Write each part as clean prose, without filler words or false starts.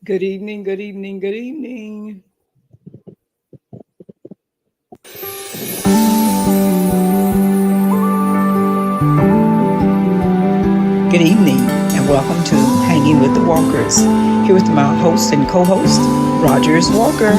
Good evening, good evening, good evening. Good evening, and welcome to Hanging with the Walkers. Here with my host and co host, Rogers Walker.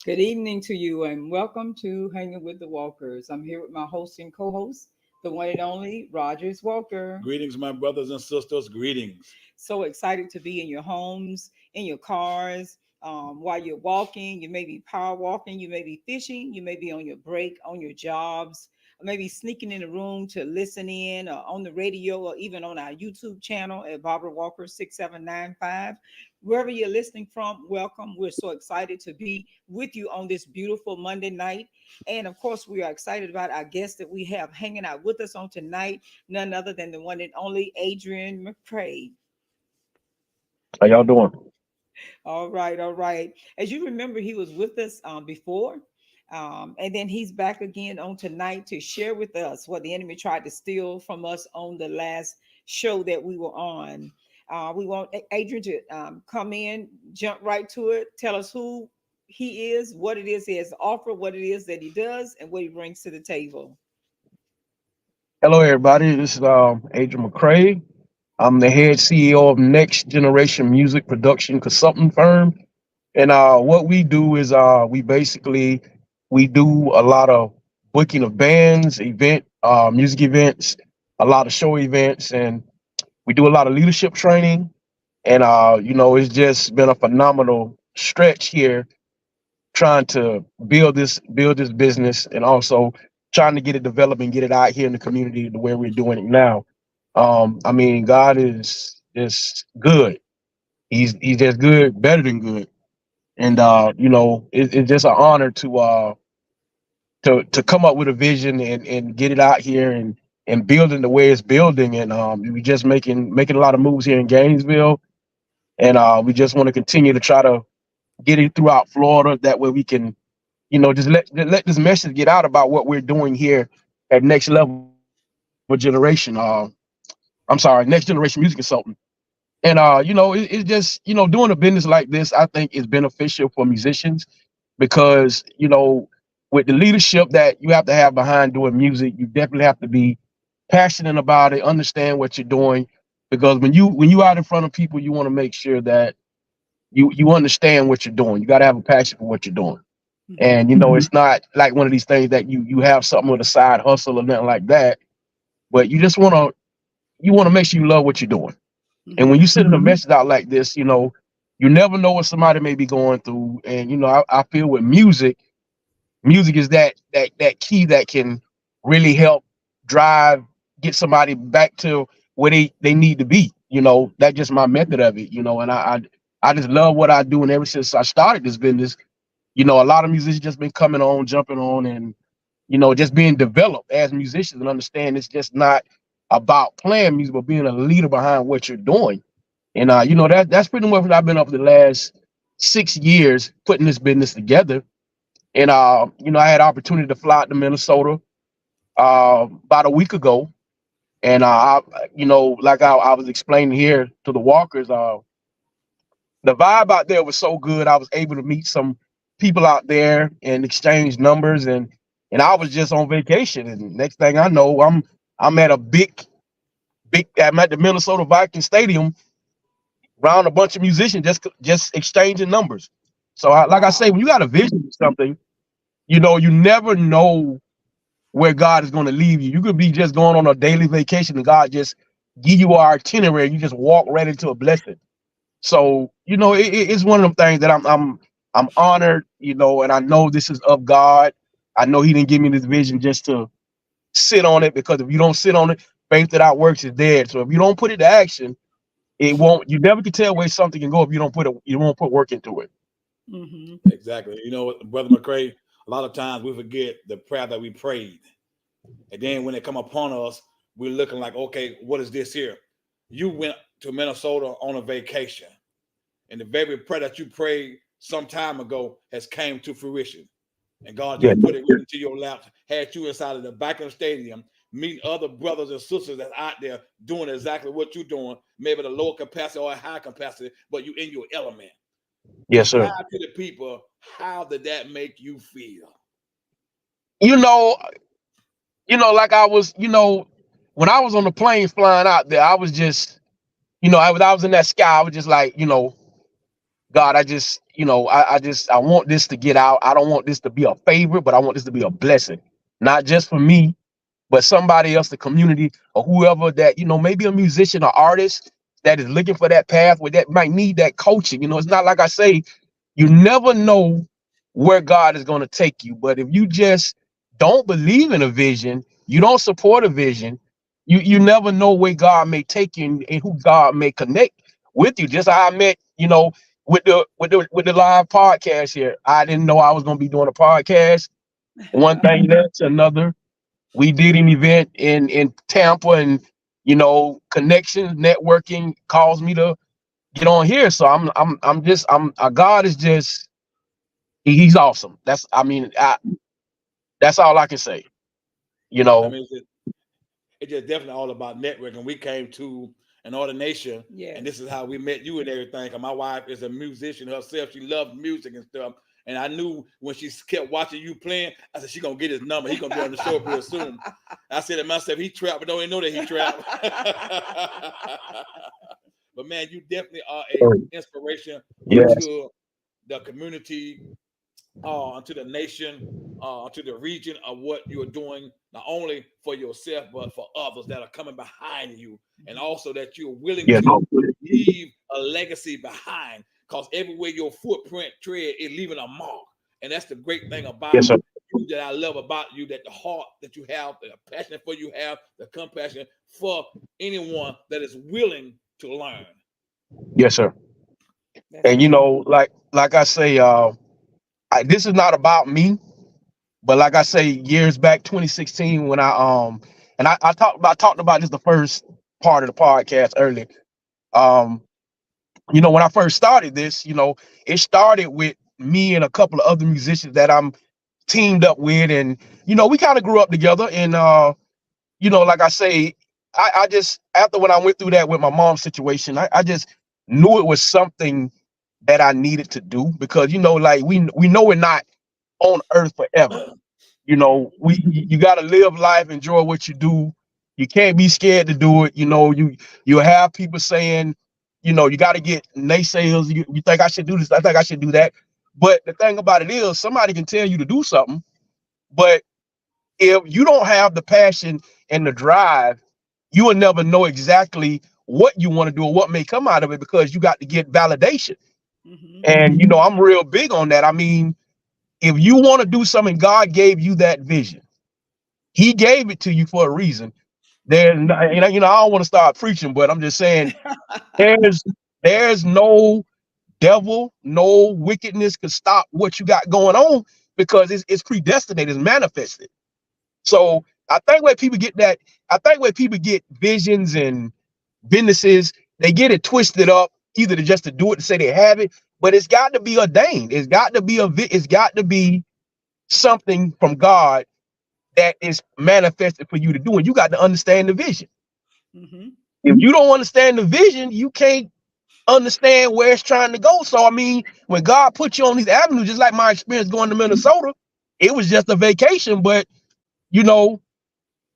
Good evening to you, and welcome to Hanging with the Walkers. I'm here with my host and co host, the one and only Rogers Walker. Greetings, my brothers and sisters. Greetings. So excited to be in your homes, in your cars, while you're walking. You may be power walking, you may be fishing, you may be on your break, on your jobs, or maybe sneaking in the room to listen in, or on the radio, or even on our YouTube channel at Barbara Walker 6795. Wherever you're listening from, welcome. We're so excited to be with you on this beautiful Monday night. And of course, we are excited about our guest that we have hanging out with us on tonight, none other than the one and only Adrian Mccray. How y'all doing? All right, all right. As you remember, he was with us before, and then he's back again on tonight to share with us what the enemy tried to steal from us on the last show that we were on. We want Adrian to come in, jump right to it, tell us who he is, what it is he has to offer, what it is that he does, and what he brings to the table. Hello, everybody. This is Adrian Mccray. I'm the head CEO of Next Generation Music Production Consulting Firm, and what we do is we do a lot of booking of bands, music events, a lot of show events, and we do a lot of leadership training. And it's just been a phenomenal stretch here trying to build this business and also trying to get it developed and get it out here in the community the way we're doing it now. I mean, God is just good. He's just good, better than good. And it's just an honor to come up with a vision and get it out here and building the way it's building. And we just making a lot of moves here in Gainesville. And we just want to continue to try to get it throughout Florida. That way we can just let this message get out about what we're doing here at Next Level Generation. Next Generation Music Consultant. And it's just doing a business like this, I think is beneficial for musicians because with the leadership that you have to have behind doing music, you definitely have to be passionate about it, understand what you're doing, because when you out in front of people, you want to make sure that you understand what you're doing. You got to have a passion for what you're doing. And it's not like one of these things that you have something with a side hustle or nothing like that. But you want to make sure you love what you're doing. And when you send a message out like this, you never know what somebody may be going through. And I feel with music is that key that can really help drive, get somebody back to where they need to be. That's just my method of it. And I just love what I do. And ever since I started this business, a lot of musicians just been coming on, jumping on, and just being developed as musicians and understand it's just not about playing music, but being a leader behind what you're doing. And that's pretty much what I've been up for the last 6 years putting this business together. And I had opportunity to fly out to Minnesota about a week ago. And like I was explaining here to the Walkers, the vibe out there was so good. I was able to meet some people out there and exchange numbers, and I was just on vacation. And next thing I know, I'm at a I'm at the Minnesota Vikings Stadium around a bunch of musicians just exchanging numbers. So like I say, when you got a vision for something, you never know where God is going to leave you. You could be just going on a daily vacation and God just give you our itinerary. You just walk right into a blessing. So it's one of them things that I'm honored, and I know this is of God. I know He didn't give me this vision just to sit on it, because if you don't sit on it, faith without works is dead. So if you don't put it to action, it won't. You never can tell where something can go if you won't put work into it. Exactly. Brother McCray, a lot of times we forget the prayer that we prayed. And then when it come upon us, we're looking like, okay, what is this here? You went to Minnesota on a vacation, and the very prayer that you prayed some time ago has came to fruition. And God just put it into your lap, had you inside of the back of the stadium meeting other brothers and sisters that's out there doing exactly what you're doing, maybe at a lower capacity or a high capacity, but you in your element. Yes, sir. Describe to the people, how did that make you feel? You know, like I was, when I was on the plane flying out there, I was just, I was in that sky. I was just like, God, I just, I want this to get out. I don't want this to be a favor, but I want this to be a blessing, not just for me, but somebody else, the community, or whoever that, maybe a musician or artist that is looking for that pathway that might need that coaching. It's not like I say, you never know where God is going to take you. But if you just don't believe in a vision, you don't support a vision, you never know where God may take you, and who God may connect with you. Just how I met, with the live podcast here. I didn't know I was going to be doing a podcast. One thing led to another. We did an event in Tampa, and connections, networking caused me to get on here. So God is just, he's awesome. That's all I can say. You I know, mean, it's just definitely all about networking. We came to an ordination, and this Yes. is how we met you and everything. 'Cause my wife is a musician herself. She loves music and stuff. And I knew when she kept watching you playing, I said, she gonna get his number. He gonna be on the show real soon. I said to myself, he trapped, but don't even know that he trapped. But man, you definitely are a inspiration yes, unto the community, to the nation, to the region of what you're doing, not only for yourself, but for others that are coming behind you. And also that you're willing yes, to leave a legacy behind, because everywhere your footprint tread is leaving a mark. And that's the great thing about yes, sir. you, that I love about you, that the heart that you have, the passion for you have, the compassion for anyone that is willing to learn. Yes, sir. That's And right. like I say, this is not about me, but like I say, years back, 2016, when and I talked about this the first part of the podcast earlier. Um, when I first started this, it started with me and a couple of other musicians that I'm teamed up with, and we kind of grew up together. And like I say, I just, after when I went through that with my mom's situation, I just knew it was something that I needed to do, because like we know we're not on earth forever. You got to live life, enjoy what you do. You can't be scared to do it. You have people saying, you got to get naysayers. You think I should do this, I think I should do that. But the thing about it is, somebody can tell you to do something, but if you don't have the passion and the drive, you will never know exactly what you want to do or what may come out of it, because you got to get validation. Mm-hmm. And I'm real big on that. I mean, if you want to do something, God gave you that vision. He gave it to you for a reason. I don't want to start preaching, but I'm just saying, there's there's no devil, no wickedness could stop what you got going on, because it's predestinated, it's manifested. So I think where people get visions and businesses, they get it twisted up, either to just to do it to say they have it, but it's got to be ordained. It's got to be something from God that is manifested for you to do, and you got to understand the vision. Mm-hmm. If you don't understand the vision, you can't understand where it's trying to go. So I mean, when God put you on these avenues, just like my experience going to Minnesota, it was just a vacation, but you know,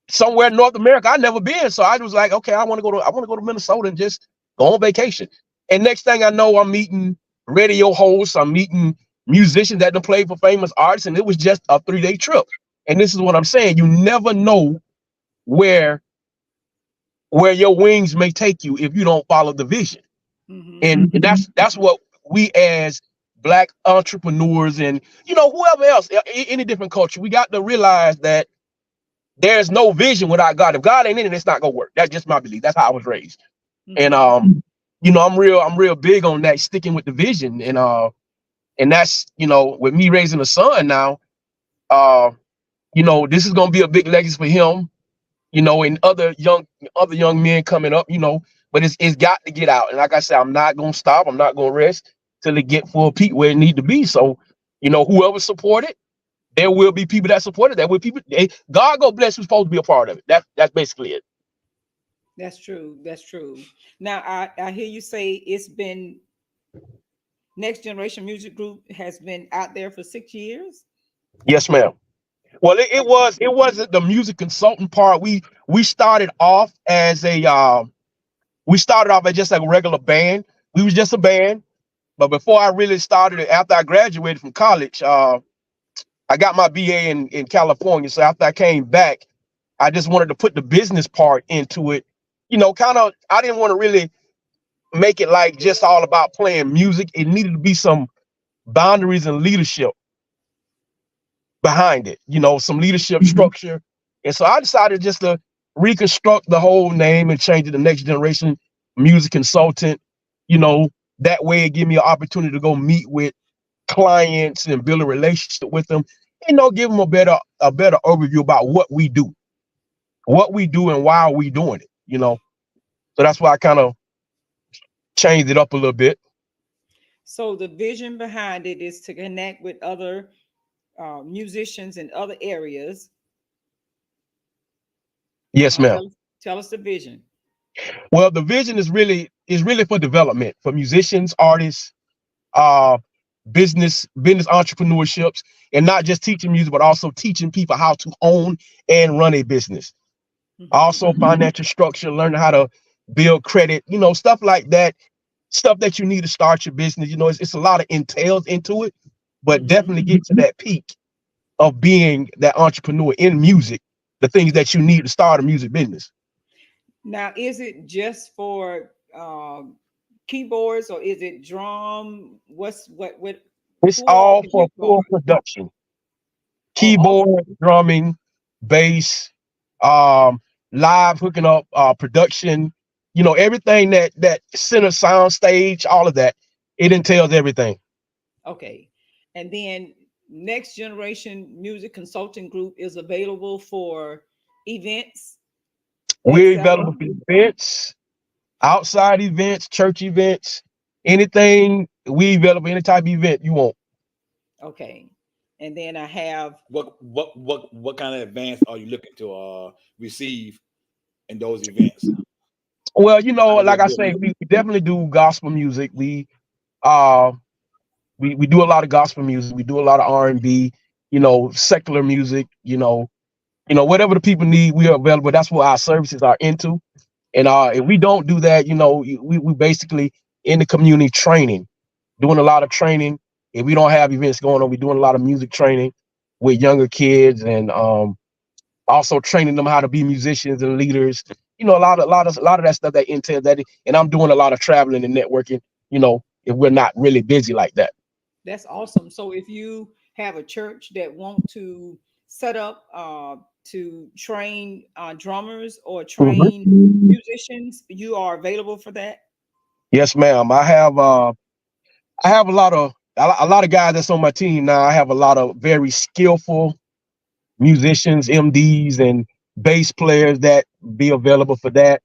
somewhere in North America I never been. So I was like, okay, I want to go to Minnesota and just go on vacation. And next thing I know, I'm meeting radio hosts, I'm meeting musicians that done played for famous artists, and it was just a 3-day trip. And this is what I'm saying: you never know where your wings may take you if you don't follow the vision. Mm-hmm. And that's what we as Black entrepreneurs, and whoever else, any different culture, we got to realize that there's no vision without God. If God ain't in it, it's not gonna work. That's just my belief. That's how I was raised. And Mm-hmm. I'm real big on that, sticking with the vision. And that's, with me raising a son now, uh, this is gonna be a big legacy for him, and other young men coming up, but it's got to get out. And like I said, I'm not gonna stop, I'm not gonna rest till it get full peak where it need to be. So, whoever support it, there will be people that support it. There will people. God go bless who's supposed to be a part of it. That's basically it. That's true. That's true. Now I hear you say it's been Next Generation Music Group has been out there for 6 years. Yes, ma'am. Well, it wasn't the music consultant part. We started off as just like a regular band. We was just a band. But before I really started it, after I graduated from college, I got my BA in California. So after I came back, I just wanted to put the business part into it. Kind of, I didn't want to really make it like just all about playing music. It needed to be some boundaries and leadership behind it, some leadership structure. And so I decided just to reconstruct the whole name and change it to Next Generation Music Consultant. That way it gave me an opportunity to go meet with clients and build a relationship with them, give them a better overview about what we do and why are we doing it. So that's why I kind of changed it up a little bit. So the vision behind it is to connect with other musicians in other areas. Yes, ma'am. Tell us the vision. Well, the vision is really for development for musicians, artists, business entrepreneurships, and not just teaching music, but also teaching people how to own and run a business. Also financial structure, learning how to build credit, stuff like that, stuff that you need to start your business. It's a lot of entails into it, but definitely get to that peak of being that entrepreneur in music, the things that you need to start a music business. Now, is it just for keyboards or is it drum? What? It's all for full production. Keyboard, drumming, bass, live hooking up, production, everything that center sound stage, all of that, it entails everything. Okay. And then Next Generation Music Consulting Group is available for events. We're available for events, outside events, church events, anything. We available any type of event you want. Okay. And then I have what kind of advance are you looking to receive in those events? Well, like I say, we definitely do gospel music. We do a lot of gospel music. We do a lot of R&B, secular music, whatever the people need, we are available. That's what our services are into. And if we don't do that, we basically in the community training, doing a lot of training. If we don't have events going on, we're doing a lot of music training with younger kids and also training them how to be musicians and leaders. A lot of that stuff that entails that. And I'm doing a lot of traveling and networking, if we're not really busy like that. That's awesome. So if you have a church that want to set up to train drummers or train musicians, you are available for that? Yes, ma'am. I have a lot of guys that's on my team now. I have a lot of very skillful musicians, MDs, and bass players that be available for that.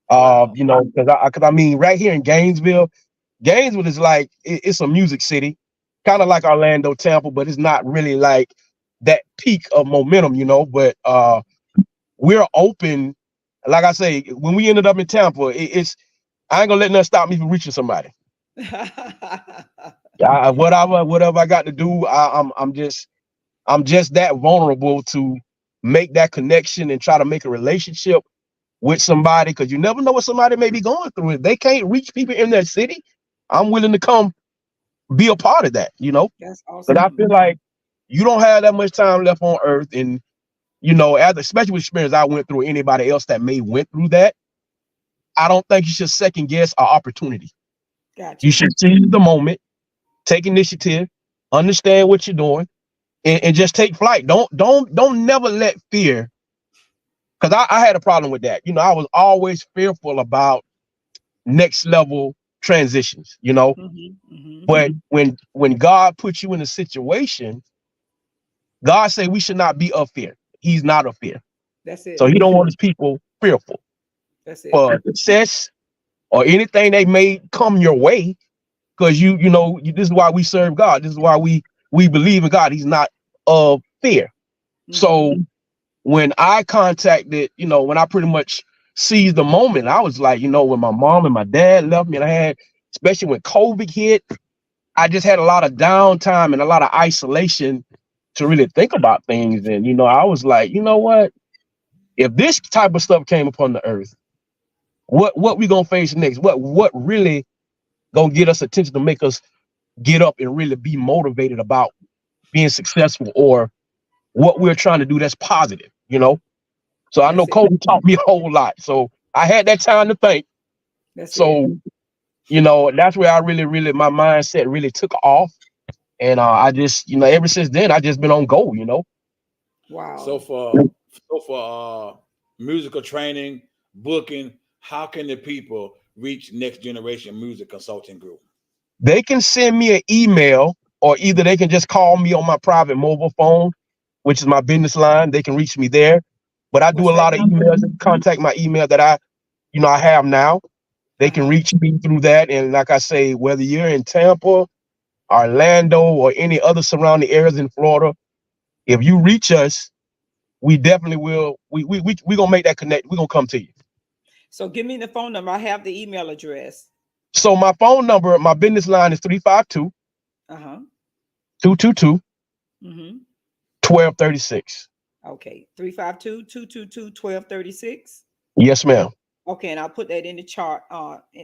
Wow. Because I mean, right here in Gainesville is like it's a music city, kind of like Orlando, Tampa, but it's not really like that peak of momentum, But we're open. Like I say, when we ended up in Tampa, it's I ain't gonna let nothing stop me from reaching somebody. Whatever I got to do, I'm just that vulnerable to make that connection and try to make a relationship with somebody, because you never know what somebody may be going through. If they can't reach people in their city, I'm willing to come be a part of that, That's awesome. But I feel like you don't have that much time left on earth, and especially with experience I went through, anybody else that may went through that, I don't think you should second guess our opportunity. Gotcha. You should seize the moment, take initiative, understand what you're doing, and just take flight. Don't never let fear, because I had a problem with that. I was always fearful about next level transitions, But when God puts you in a situation, God say we should not be of fear. He's not of fear. That's it. So he don't want his people fearful. That's it. For success or anything that may come your way, because this is why we serve God. This is why we believe in God. He's not of fear. So when I contacted, when I pretty much seized the moment, I was like, when my mom and my dad left me, and I had, especially when COVID hit, I just had a lot of downtime and a lot of isolation to really think about things. And, I was like, you know what? If this type of stuff came upon the earth, what we gonna face next? What really gonna get us attention to make us get up and really be motivated about being successful, or what we're trying to do that's positive. So I know That's it. Kobe taught me a whole lot. So I had that time to think. That's it. So, that's where I really, my mindset really took off. And I just, ever since then, I just been on go. So Wow. for musical training, booking, how can the people reach Next Generation Music Consulting Group? They can send me an email, or either they can just call me on my private mobile phone, which is my business line. They can reach me there. But I do What's a that lot of number? emails and contact my email that I have now. They can Uh-huh. reach me through that. And like I say, whether you're in Tampa, Orlando, or any other surrounding areas in Florida, if you reach us, we definitely will. We gonna make that connect. We're gonna come to you. So give me the phone number. I have the email address. So my phone number, my business line is 352 Uh-huh. 222 Mm-hmm. 1236. Okay. 352-222-1236. Yes, ma'am. Okay, and I'll put that in the chart,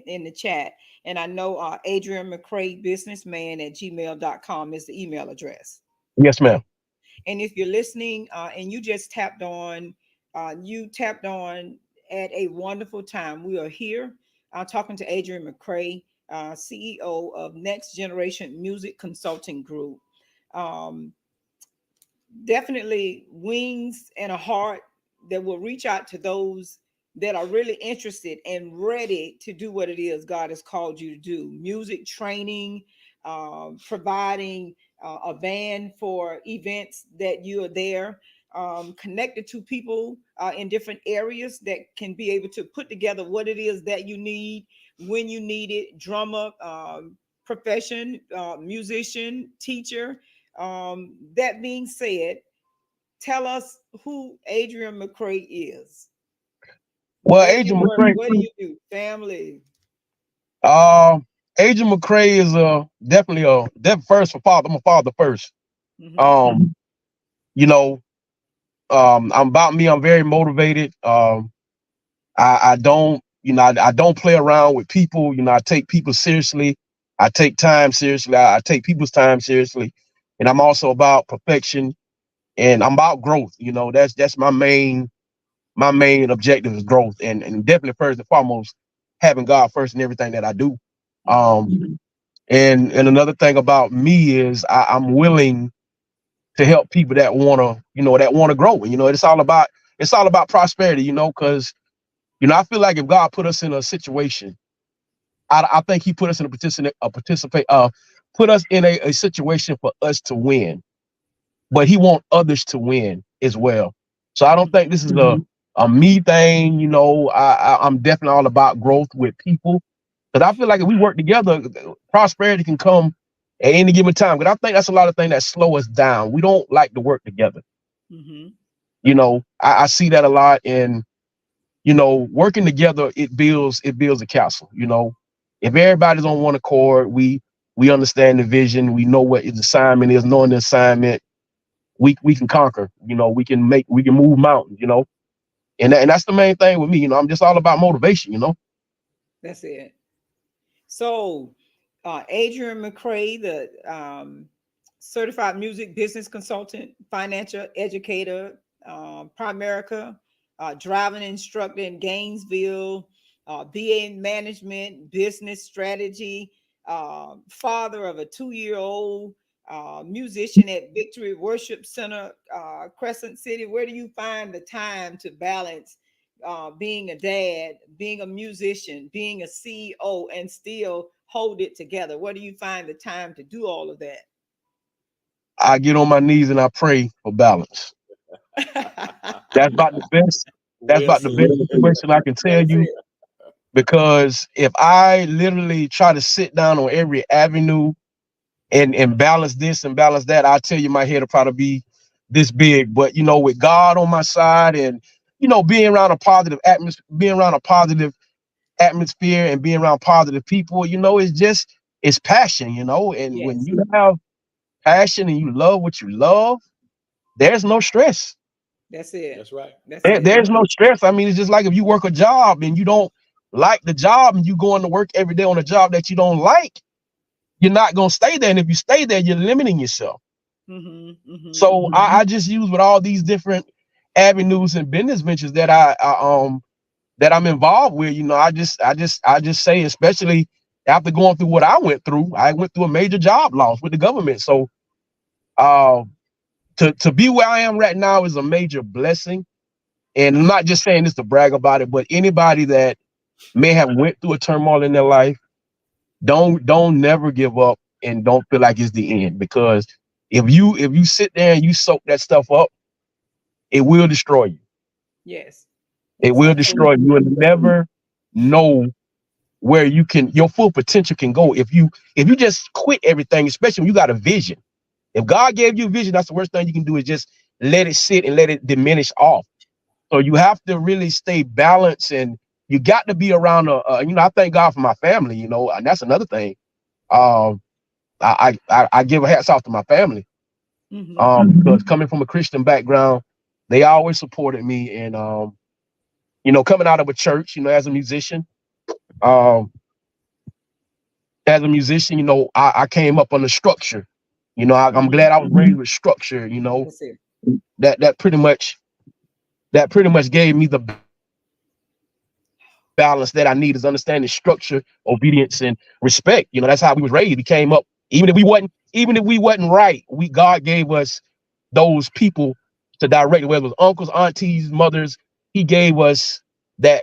in the chat. And I know Adrian Mccray, businessman at gmail.com is the email address. Yes, ma'am. And if you're listening and you just tapped on at a wonderful time. We are here talking to Adrian Mccray, CEO of Next Generation Music Consulting Group. Um, Definitely wings and a heart that will reach out to those that are really interested and ready to do what it is God has called you to do. Music training, providing a van for events that you are there, connected to people in different areas that can be able to put together what it is that you need when you need it. Drummer, profession, musician, teacher. That being said, tell us who Adrian Mccray is. Well, Where do you Agent work? McCray, What do you do? Family. uh, Agent McCray is definitely first for father. I'm a father first. Mm-hmm. Um, you know, I'm about me. I'm very motivated. I don't, I don't play around with people. I take people seriously. I take time seriously. I take people's time seriously, and I'm also about perfection, and I'm about growth. That's my main objective is growth, and definitely first and foremost having God first in everything that I do. Mm-hmm. And another thing about me is I'm willing to help people that wanna grow. It's all about prosperity. Because I feel like if God put us in a situation, I think He put us in put us in a situation for us to win, but He want others to win as well. So I don't think this is a me thing. I'm definitely all about growth with people, because I feel like if we work together, prosperity can come at any given time. Because I think that's a lot of things that slow us down. We don't like to work together. Mm-hmm. I see that a lot. And working together, it builds a castle. If everybody's on one accord, we understand the vision, we know what his assignment is. Knowing the assignment, we can conquer. We can move mountains. And that's the main thing with me. I'm just all about motivation. That's it. So, Adrian McCray, the certified music business consultant, financial educator, Primerica, driving instructor in Gainesville, BA in management, business strategy, father of a 2-year-old, musician at Victory Worship Center, Crescent City. Where do you find the time to balance being a dad, being a musician, being a CEO, and still hold it together? Where do you find the time to do all of that? I get on my knees and I pray for balance. That's about the best. That's Well about the said. best situation I can tell That's you. it. Because if I literally try to sit down on every avenue and balance this and balance that, I tell you, my head will probably be this big. But with God on my side, and being around a positive atmosphere, and being around positive people, it's passion, and when Yes, you have passion and you love what you love, there's no stress. that's it. That's right. That's There- it. There's no stress. I mean, it's just like if you work a job and you don't like the job and you going to work every day on a job that you don't like, you're not going to stay there. And if you stay there, you're limiting yourself. Mm-hmm. Mm-hmm. So I just use with all these different avenues and business ventures that that I'm involved with. I just say, especially after going through what I went through a major job loss with the government. So uh, to be where I am right now is a major blessing. And I'm not just saying this to brag about it, but anybody that may have went through a turmoil in their life, don't never give up and don't feel like it's the end. Because if you sit there and you soak that stuff up, it will destroy you. Yes. It Yes, will I destroy totally you. You will agree. never know where your full potential can go if you just quit everything, especially when you got a vision. If God gave you a vision, that's the worst thing you can do is just let it sit and let it diminish off. So you have to really stay balanced, and you got to be around I thank God for my family, and that's another thing. Um, I give a hats off to my family. Mm-hmm. Because coming from a Christian background, they always supported me, and coming out of a church, um, as a musician, I came up under structure. I'm Mm-hmm. glad I was raised with structure. That's it. That pretty much gave me the balance that I need, is understanding structure, obedience, and respect. That's how we was raised. We came up, even if we wasn't right, God gave us those people to direct, whether it was uncles, aunties, mothers. He gave us that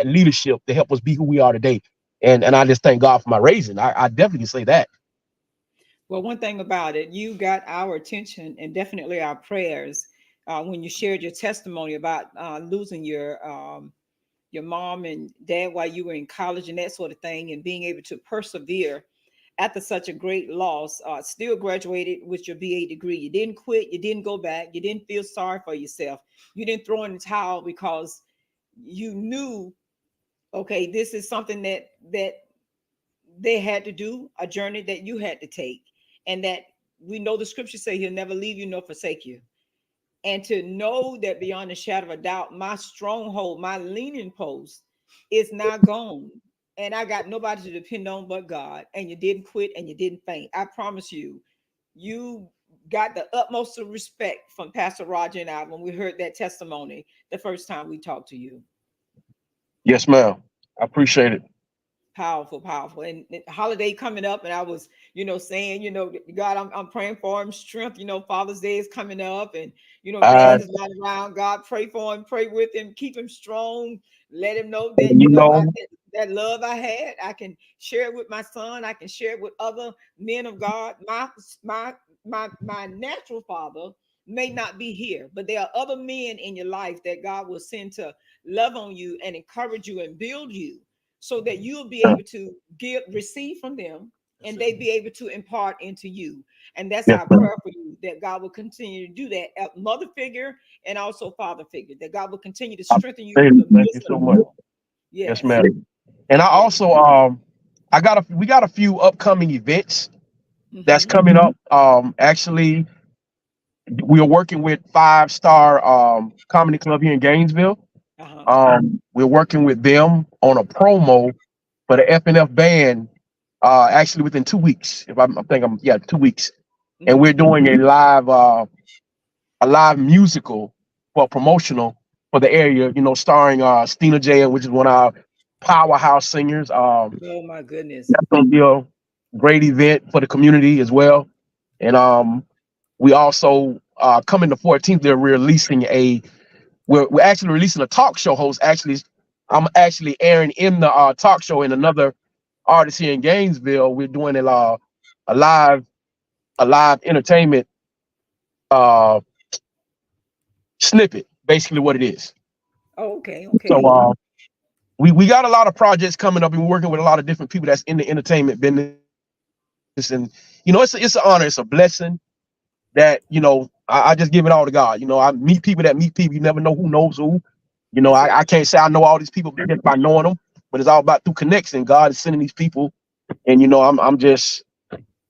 leadership to help us be who we are today. And I just thank God for my raising. I definitely can say that. Well, one thing about it, you got our attention and definitely our prayers when you shared your testimony about losing your mom and dad while you were in college and that sort of thing, and being able to persevere after such a great loss. Still graduated with your BA degree. You didn't quit. You didn't go back. You didn't feel sorry for yourself. You didn't throw in the towel because you knew, okay, this is something that they had to do, a journey that you had to take, and that we know the scriptures say he'll never leave you nor forsake you. And to know that beyond a shadow of a doubt, my stronghold, my leaning post is now gone. And I got nobody to depend on but God. And you didn't quit and you didn't faint. I promise you, you got the utmost of respect from Pastor Roger and I when we heard that testimony the first time we talked to you. Yes, ma'am. I appreciate it. Powerful, powerful. And holiday coming up, and I was, saying, God, I'm praying for him strength. Father's Day is coming up, and Uh, dad is not around. God, pray for him, pray with him, keep him strong. Let him know that you know, that love I had, I can share it with my son. I can share it with other men of God. My natural father may not be here, but there are other men in your life that God will send to love on you and encourage you and build you, so that you'll be able to receive from them, That's and it. they be able to impart into you. And that's yes, our ma'am. prayer for you, that God will continue to do that, a mother figure and also father figure, that God will continue to I strengthen you appreciate through it. the Thank you midst of so it much. all. Yes, Yes, ma'am. And I yes. also we got a few upcoming events that's Mm-hmm. coming up. Actually, we are working with Five Star Comedy Club here in Gainesville. Uh-huh. We're working with them on a promo for the FNF band. Actually, within 2 weeks, if I'm, I think I'm, yeah, 2 weeks, and we're Mm-hmm. doing a live musical for promotional for the area. Starring Stina J, which is one of our powerhouse singers. Oh my goodness. That's going to be a great event for the community as well. And we also coming the 14th, we're actually releasing a talk show host. Actually, I'm actually airing in the talk show, and another artist here in Gainesville. We're doing a live a live entertainment uh snippet, basically what it is. Oh, okay, So okay. we got a lot of projects coming up, and we're working with a lot of different people that's in the entertainment business. And it's an honor, it's a blessing that I just give it all to God. You know, I meet people that meet people. You never know who knows who. You know, That's I right. can't say I know all these people just by knowing them, but it's all about through connection. God is sending these people, and you know, I'm just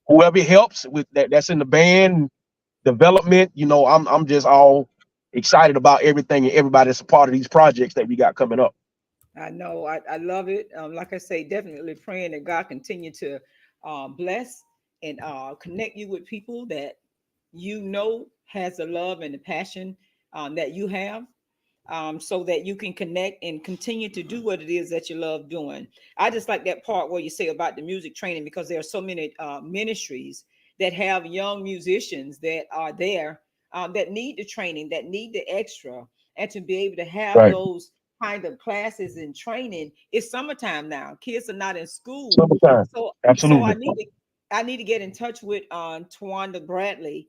whoever helps with that that's in the band development. You know, I'm just all excited about everything and everybody that's a part of these projects that we got coming up. I know. I love it. Like I say, definitely praying that God continue to bless and connect you with people that you know has the love and the passion that you have, so that you can connect and continue to do what it is that you love doing. I just like that part where you say about the music training, because there are so many ministries that have young musicians that are there, that need the training, that need the extra, and to be able to have Right. those kind of classes and training. It's summertime now. Kids are not in school, Summertime. so Absolutely. I need to get in touch with Tawanda Bradley.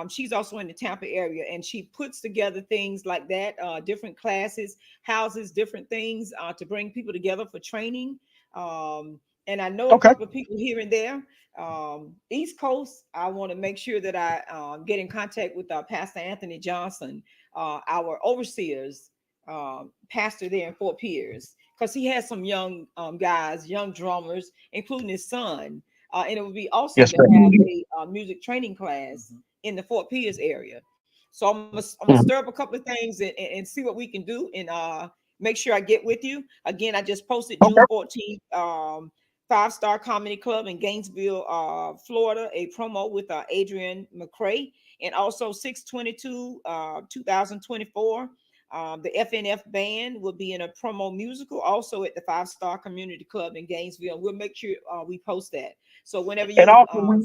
She's also in the Tampa area, and she puts together things like that, different classes, houses, different things to bring people together for training. And I know a Okay. couple of people here and there. East Coast, I want to make sure that I get in contact with Pastor Anthony Johnson, our overseers, pastor there in Fort Pierce, because he has some young guys, young drummers, including his son. And it would be awesome Yes, to have ma'am. a music training class in the Fort Pierce area. So I'm gonna stir Mhm. up a couple of things and see what we can do, and make sure I get with you. Again, I just posted June Okay. 14th, Five Star Comedy Club in Gainesville, Florida, a promo with Adrian Mccray, and also 622 2024. The FNF band will be in a promo musical also at the Five Star Community Club in Gainesville. We'll make sure we post that. So whenever And you also,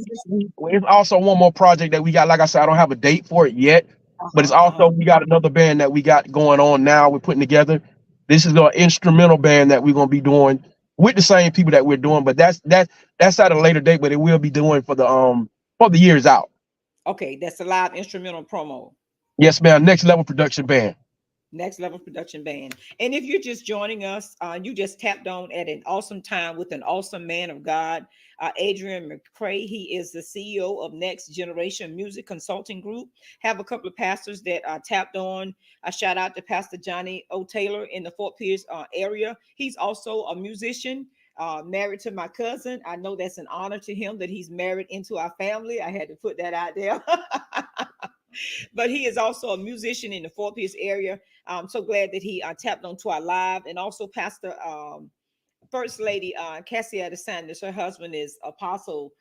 it's also one more project that we got. Like I said, I don't have a date for it yet, but it's uh-huh. also we got another band that we got going on now. We're putting together. This is an instrumental band that we're gonna be doing with the same people that we're doing, but that's at a later date. But it will be doing for the years out. Okay, that's a live instrumental promo. Yes, ma'am. Next level production band. Next Level Production Band. And if you're just joining us, you just tapped on at an awesome time with an awesome man of God, Adrian Mccray. He is the CEO of Next Generation Music Consulting Group. Have a couple of pastors that tapped on. A shout out to Pastor Johnny O. Taylor in the Fort Pierce area. He's also a musician. Married to my cousin. I know that's an honor to him that he's married into our family. I had to put that out there. But he is also a musician in the Fort Pierce area. I'm so glad that he tapped onto our live, and also Pastor First Lady Cassietta Sanders. Her husband is Apostle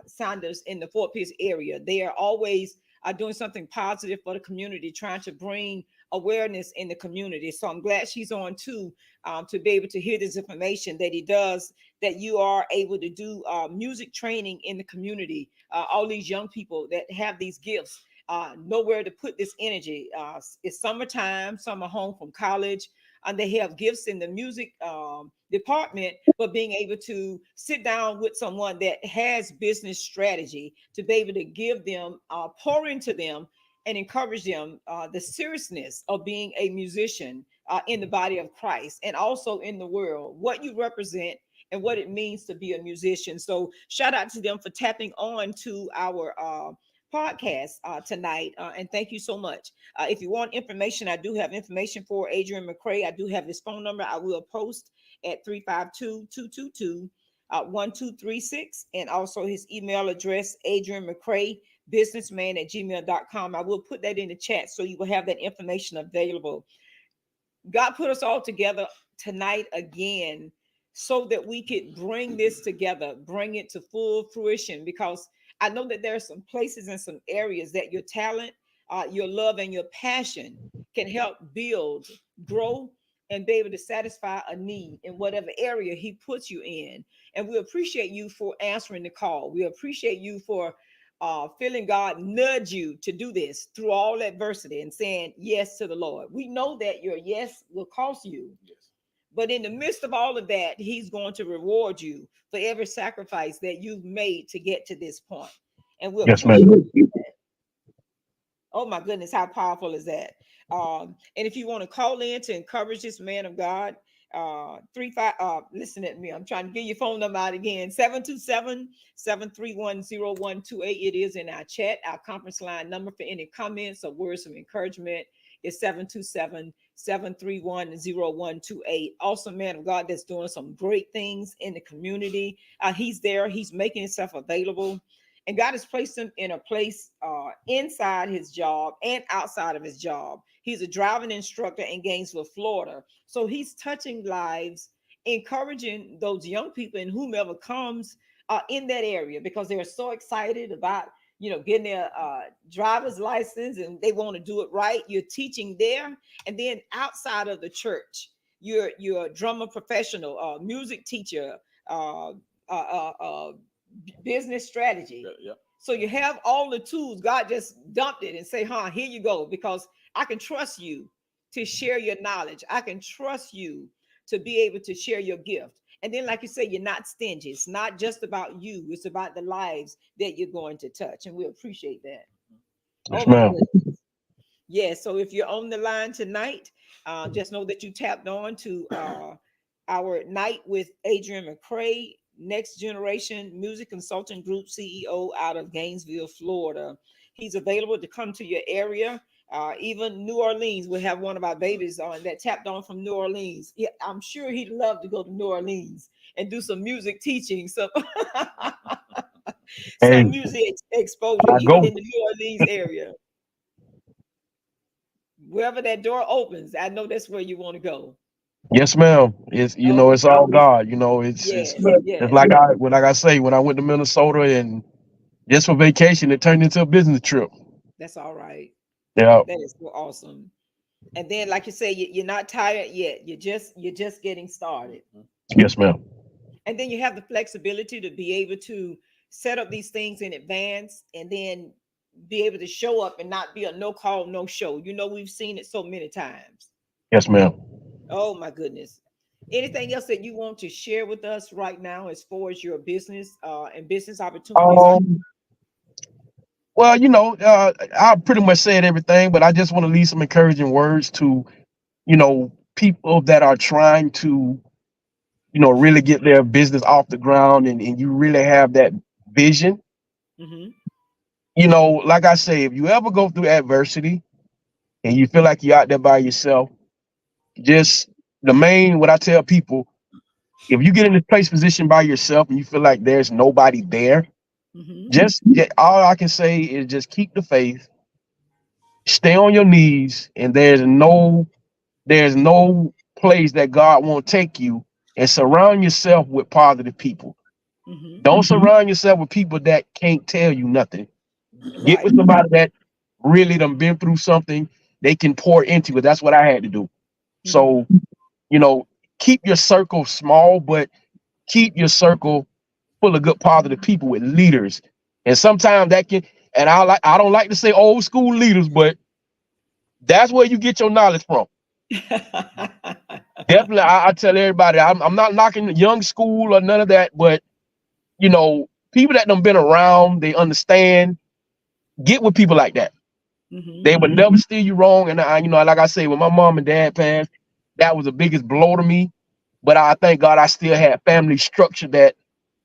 Sanders in the Fort Pierce area. They are always doing something positive for the community, trying to bring awareness in the community. So I'm glad she's on too, to be able to hear this information that he does, that you are able to do music training in the community. All these young people that have these gifts, nowhere to put this energy. It's summertime, some are home from college, and they have gifts in the music department, but being able to sit down with someone that has business strategy to be able to give them, pour into them, and encourage them the seriousness of being a musician in the body of Christ, and also in the world, what you represent and what it means to be a musician. So shout out to them for tapping on to our podcast tonight. And thank you so much. If you want information, I do have information for Adrian Mccray. I do have his phone number. I will post at 352-222 1236, and also his email address, Adrian Mccray, businessman at gmail.com. I will put that in the chat so you will have that information available. God put us all together tonight again so that we could bring this together, bring it to full fruition, because I know that there are some places and some areas that your talent, your love, and your passion can help build, grow, and be able to satisfy a need in whatever area He puts you in. And we appreciate you for answering the call. We appreciate you for feeling God nudge you to do this through all adversity and saying yes to the Lord. We know that your yes will cost you, but in the midst of all of that, He's going to reward you for every sacrifice that you've made to get to this point. And we Yes, appreciate ma'am. that. Oh my goodness, how powerful is that? And if you want to call in to encourage this man of God, 35 listen at me, I'm trying to get your phone number out again. 727-731-0128. It is in our chat, our conference line number for any comments or words of encouragement is 727-731-0128. Awesome man of God that's doing some great things in the community. He's there, he's making himself available, and God has placed him in a place inside his job and outside of his job. He's a driving instructor in Gainesville, Florida. So he's touching lives, encouraging those young people and whomever comes in that area, because they're so excited about, getting their driver's license, and they want to do it right. You're teaching there, and then outside of the church, you're a drummer professional, music teacher, uh, uh, uh, business strategy. Yeah. So you have all the tools. God just dumped it and say, here you go, because I can trust you to share your knowledge. I can trust you to be able to share your gift. And then, like you say, you're not stingy. It's not just about you. It's about the lives that you're going to touch. And we appreciate that. Yes, Oh, my ma'am. goodness. Yeah. So if you're on the line tonight, just know that you tapped on to our night with Adrian Mccray, Next Generation Music Consulting Group CEO out of Gainesville, Florida. He's available to come to your area. Even New Orleans, we have one of our babies on that tapped on from New Orleans. Yeah, I'm sure he'd love to go to New Orleans and do some music teaching, some Hey, some music exposure, I even go. in the New Orleans area. Wherever that door opens, I know that's where you want to go. Yes, ma'am. It's Oh, it's all God. It's yes, it's yes, like I say, when I went to Minnesota and just for vacation, it turned into a business trip. that's all right. Yeah. That is so awesome. And then, like you say, you're not tired yet. You're just getting started. Yes, ma'am. And then you have the flexibility to be able to set up these things in advance, and then be able to show up and not be a no call, no show. We've seen it so many times. Yes, ma'am. Oh my goodness. Anything else that you want to share with us right now as far as your business and business opportunities? Um. Well, I pretty much said everything, but I just want to leave some encouraging words to people that are trying to really get their business off the ground, and you really have that vision. Mm-hmm. Like I say, if you ever go through adversity and you feel like you're out there by yourself, just what I tell people, if you get in this place position by yourself and you feel like there's nobody there, Mm-hmm. all I can say is just keep the faith, stay on your knees, and there's no place that God won't take you, and surround yourself with positive people. Mm-hmm. Don't surround yourself with people that can't tell you nothing. Get Right. with somebody that really done been through something they can pour into it. That's what I had to do. Mm-hmm. So, you know, keep your circle small, but keep your circle full of good positive people with leaders. And sometimes that can, and I don't like to say old school leaders, but that's where you get your knowledge from. Definitely, I tell everybody, I'm not knocking young school or none of that, but people that done been around, they understand. Get with people like that. Mm-hmm. They would never steer you wrong. And like I say, when my mom and dad passed, that was the biggest blow to me. But I thank God I still had family structure that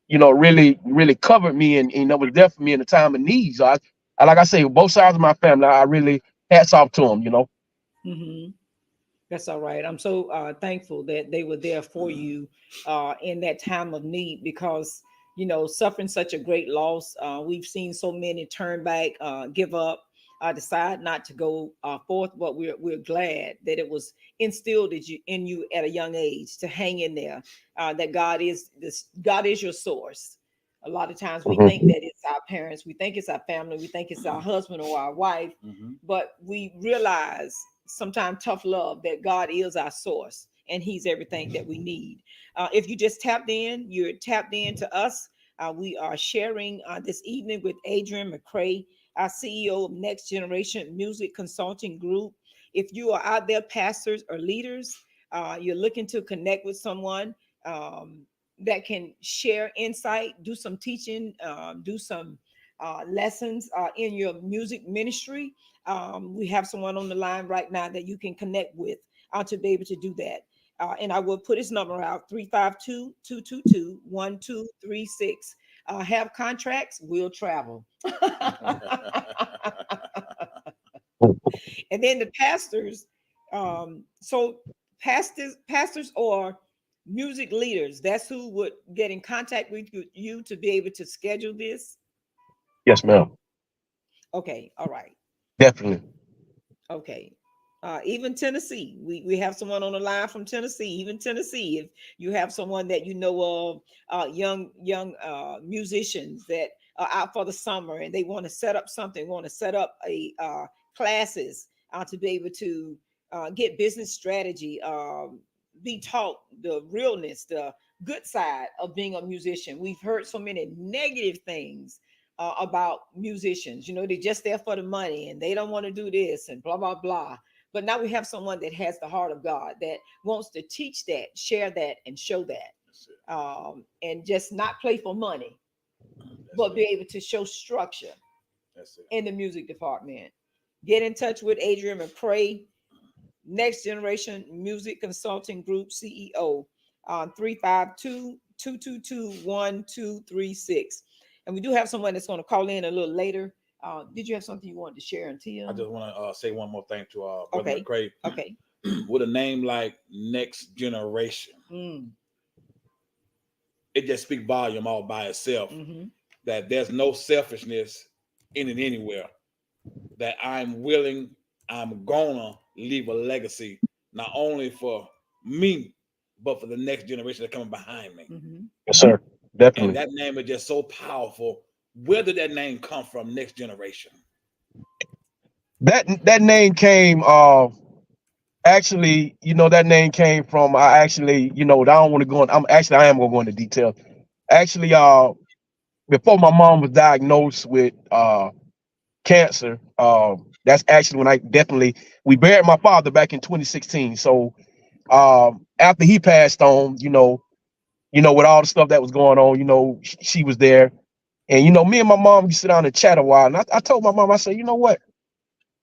really, really covered me, and was there for me in the time of need. So like I say, both sides of my family, I really hats off to them. Mm-hmm. That's all right. I'm so thankful that they were there for you in that time of need, because, suffering such a great loss, we've seen so many turn back, give up, decide not to go forth. But we're glad that it was instilled in you at a young age to hang in there. That God is your source. A lot of times we think Mhm. that it's our parents, we think it's our family, we think it's our husband or our wife, Mm-hmm. but we realize sometimes tough love that God is our source and He's everything that we need. If you just tapped in, you're tapped in to us. We are sharing this evening with Adrian Mccray, our CEO of Next Generation Music Consulting Group. If you are out there, pastors or leaders, you're looking to connect with someone that can share insight, do some teaching, do some lessons in your music ministry, we have someone on the line right now that you can connect with to be able to do that. And I will put his number out 352-222-1236. Have contracts, will travel. And then the pastors, so pastors or music leaders, that's who would get in contact with you to be able to schedule this. Yes, ma'am. Okay, all right. Definitely. Okay. Even Tennessee, we have someone on the line from Tennessee. Even Tennessee, if you have someone that you know of, young musicians that are out for the summer and they want to set up something, want to set up a classes to be able to get business strategy, be taught the realness, the good side of being a musician. We've heard so many negative things about musicians. You know, they're just there for the money and they don't want to do this and blah, blah, blah. But now we have someone that has the heart of God that wants to teach that, share that, and show that, and just not play for money, but be able to show structure in the music department. Get in touch with Adrian Mccray, Next Generation Music Consulting Group CEO, 352-222-1236. And we do have someone that's going to call in a little later. Did you have something you wanted to share until? I just want to say one more thing to Brother Okay. McCray. Okay. With a name like Next Generation, it just speaks volume all by itself. That there's no selfishness in it anywhere. That I'm gonna leave a legacy not only for me, but for the next generation that coming behind me. Yes, sir. Definitely. And that name is just so powerful. Where did that name come from? Next Generation. That name came actually, that name came from I actually, I don't want to go in, I am gonna go into detail. Actually, before my mom was diagnosed with cancer, that's actually when we buried my father back in 2016. So after he passed on, with all the stuff that was going on, she was there. And me and my mom used to sit down and chat a while. And I told my mom, I said, you know what?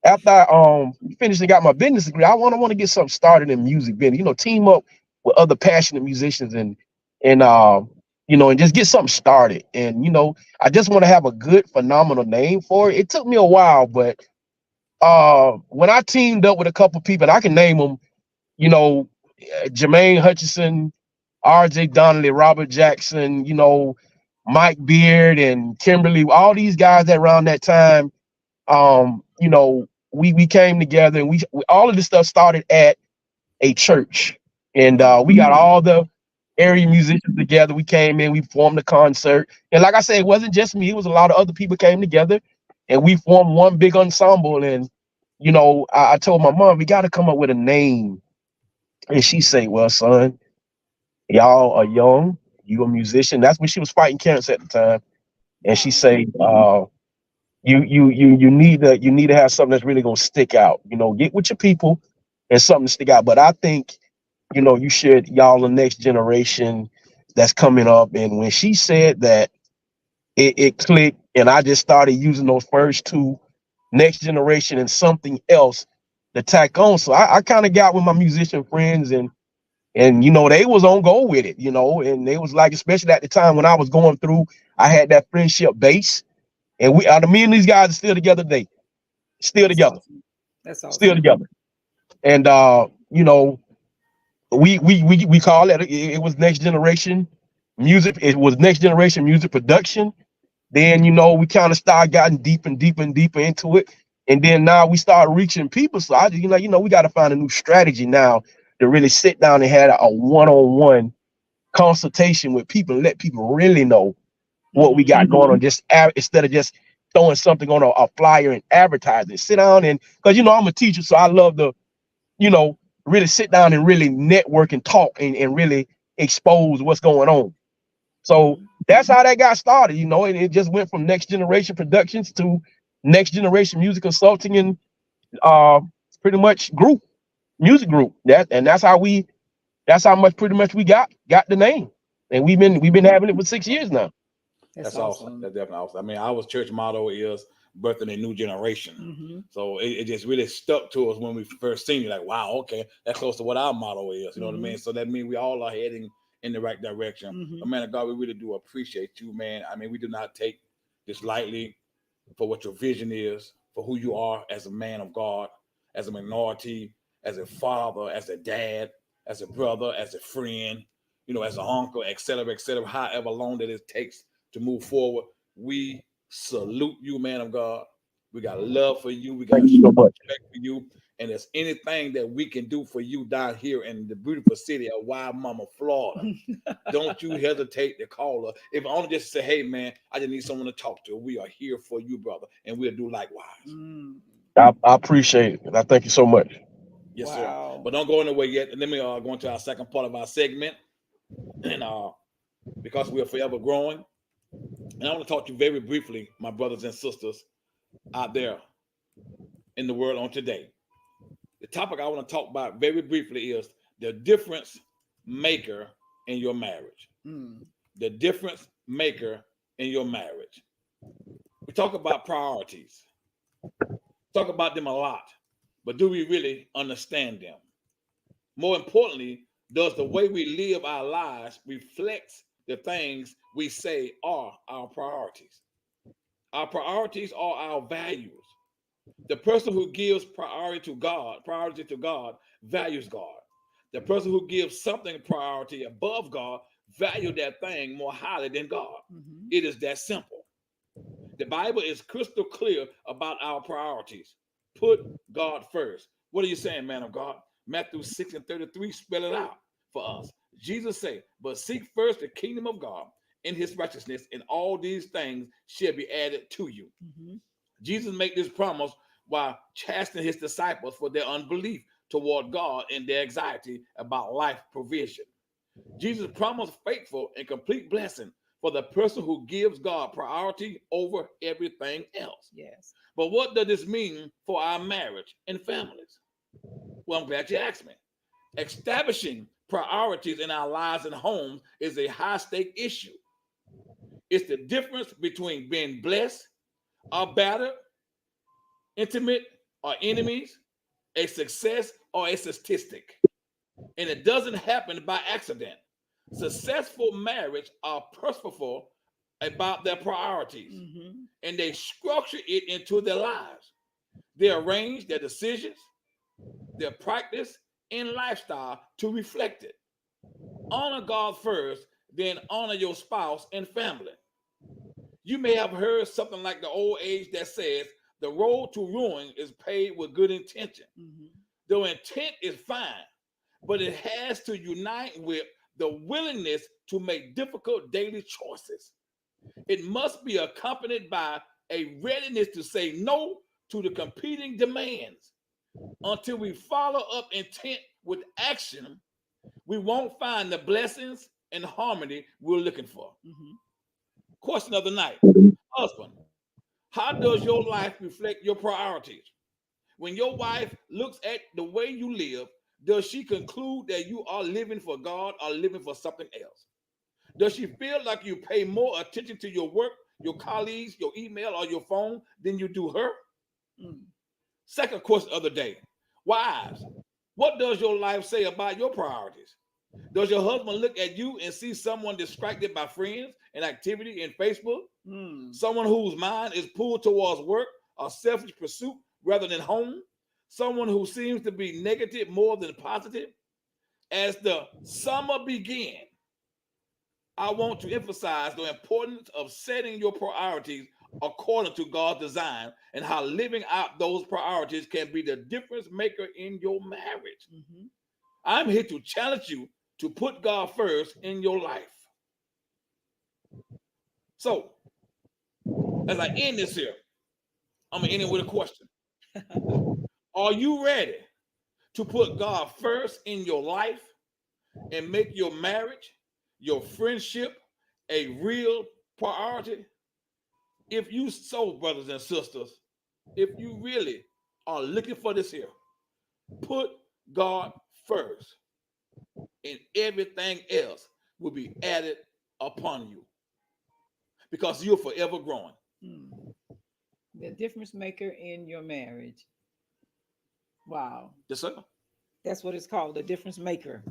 After I finished and got my business degree, I want to get something started in music business. Team up with other passionate musicians and just get something started. And I just want to have a good, phenomenal name for it. It took me a while, but when I teamed up with a couple people, and I can name them, Jermaine Hutchison, RJ Donnelly, Robert Jackson, Mike Beard and Kimberly, all these guys that around that time, we came together and we all of this stuff started at a church. And we got all the area musicians together. We came in, we formed a concert. And like I said, it wasn't just me, it was a lot of other people came together and we formed one big ensemble. And I told my mom, we got to come up with a name. And she said, well, son, y'all are young, you a musician. That's when she was fighting cancer at the time. And she said, you need to have something that's really gonna stick out. Get with your people and something to stick out. But I think, y'all the next generation that's coming up. And when she said that, it clicked, and I just started using those first two, Next Generation and something else, to tack on. So I kind of got with my musician friends and they was on go with it, and they was like, especially at the time when I was going through, I had that friendship base. And me and these guys are still together today. Still together. Awesome. That's awesome. Still together. And we call it was Next Generation Music. It was Next Generation Music Production. Then we kind of started getting deeper and deeper and deeper into it. And then now we start reaching people. So I just, we got to find a new strategy now to really sit down and have a one-on-one consultation with people and let people really know what we got going on, just instead of just throwing something on a flyer and advertising. Sit down and, because I'm a teacher, so I love to really sit down and really network and talk and really expose what's going on. So that's how that got started, and it just went from Next Generation Productions to Next Generation Music Consulting and pretty much music group. That's how much pretty much we got the name. And we've been having it for 6 years now. That's awesome. That's definitely awesome. I mean, our church motto is birthing a new generation. Mm-hmm. So it just really stuck to us when we first seen it. Like, wow, okay, that's close to what our motto is. You know what I mean? So that means we all are heading in the right direction. Mm-hmm. But man of God, we really do appreciate you, man. I mean, we do not take this lightly for what your vision is, for who you are as a man of God, as a minority, as a father, as a dad, as a brother, as a friend, you know, as an uncle, et cetera, however long that it takes to move forward. We salute you, man of God. We got love for you. We got Thank you so much. respect for you. And there's anything that we can do for you down here in the beautiful city of Wild Mama, Florida, don't you hesitate to call us. If only just say, hey, man, I just need someone to talk to. We are here for you, brother. And we'll do likewise. Mm. I appreciate it. I thank you so much. Yes, Wow. sir. But don't go anywhere yet. Let me go into our second part of our segment. And because we are forever growing. And I want to talk to you very briefly, my brothers and sisters out there in the world on today. The topic I want to talk about very briefly is the difference maker in your marriage. Mm. The difference maker in your marriage. We talk about priorities, talk about them a lot, but do we really understand them? More importantly, does the way we live our lives reflect the things we say are our priorities? Our priorities are our values. The person who gives priority to God, values God. The person who gives something priority above God, value that thing more highly than God. Mm-hmm. It is that simple. The Bible is crystal clear about our priorities. Put God first. What are you saying, man of God? Matthew 6:33, spell it out for us. Jesus said, but seek first the kingdom of God and his righteousness, and all these things shall be added to you. Mm-hmm. Jesus made this promise while chastening his disciples for their unbelief toward God and their anxiety about life provision. Jesus promised faithful and complete blessing for the person who gives God priority over everything else. Yes. But what does this mean for our marriage and families? Well, I'm glad you asked me. Establishing priorities in our lives and homes is a high stake issue. It's the difference between being blessed or battered, intimate or enemies, a success or a statistic. And it doesn't happen by accident. Successful marriage are purposeful about their priorities, Mm-hmm. and they structure it into their lives. They arrange their decisions, their practice, and lifestyle to reflect it. Honor God first, then honor your spouse and family. You may have heard something like the old age that says the road to ruin is paved with good intention. Mm-hmm. The intent is fine, but it has to unite with the willingness to make difficult daily choices. It must be accompanied by a readiness to say no to the competing demands. Until we follow up intent with action, we won't find the blessings and harmony we're looking for. Mm-hmm. Question of the night. Husband, how does your life reflect your priorities? When your wife looks at the way you live, does she conclude that you are living for God or living for something else? Does she feel like you pay more attention to your work, your colleagues, your email, or your phone than you do her? Mm. Second question of the day. Wives, what does your life say about your priorities? Does your husband look at you and see someone distracted by friends and activity in Facebook? Mm. Someone whose mind is pulled towards work or selfish pursuit rather than home? Someone who seems to be negative more than positive? As the summer begins, I want to emphasize the importance of setting your priorities according to God's design and how living out those priorities can be the difference maker in your marriage. Mm-hmm. I'm here to challenge you to put God first in your life. So, as I end this here, I'm going to end it with a question. Are you ready to put God first in your life and make your marriage, your friendship, a real priority? If you so, brothers and sisters, if you really are looking for this here, put God first, and everything else will be added upon you because you're forever growing. Mm. The difference maker in your marriage. Wow. Yes, sir. That's what it's called, the difference maker.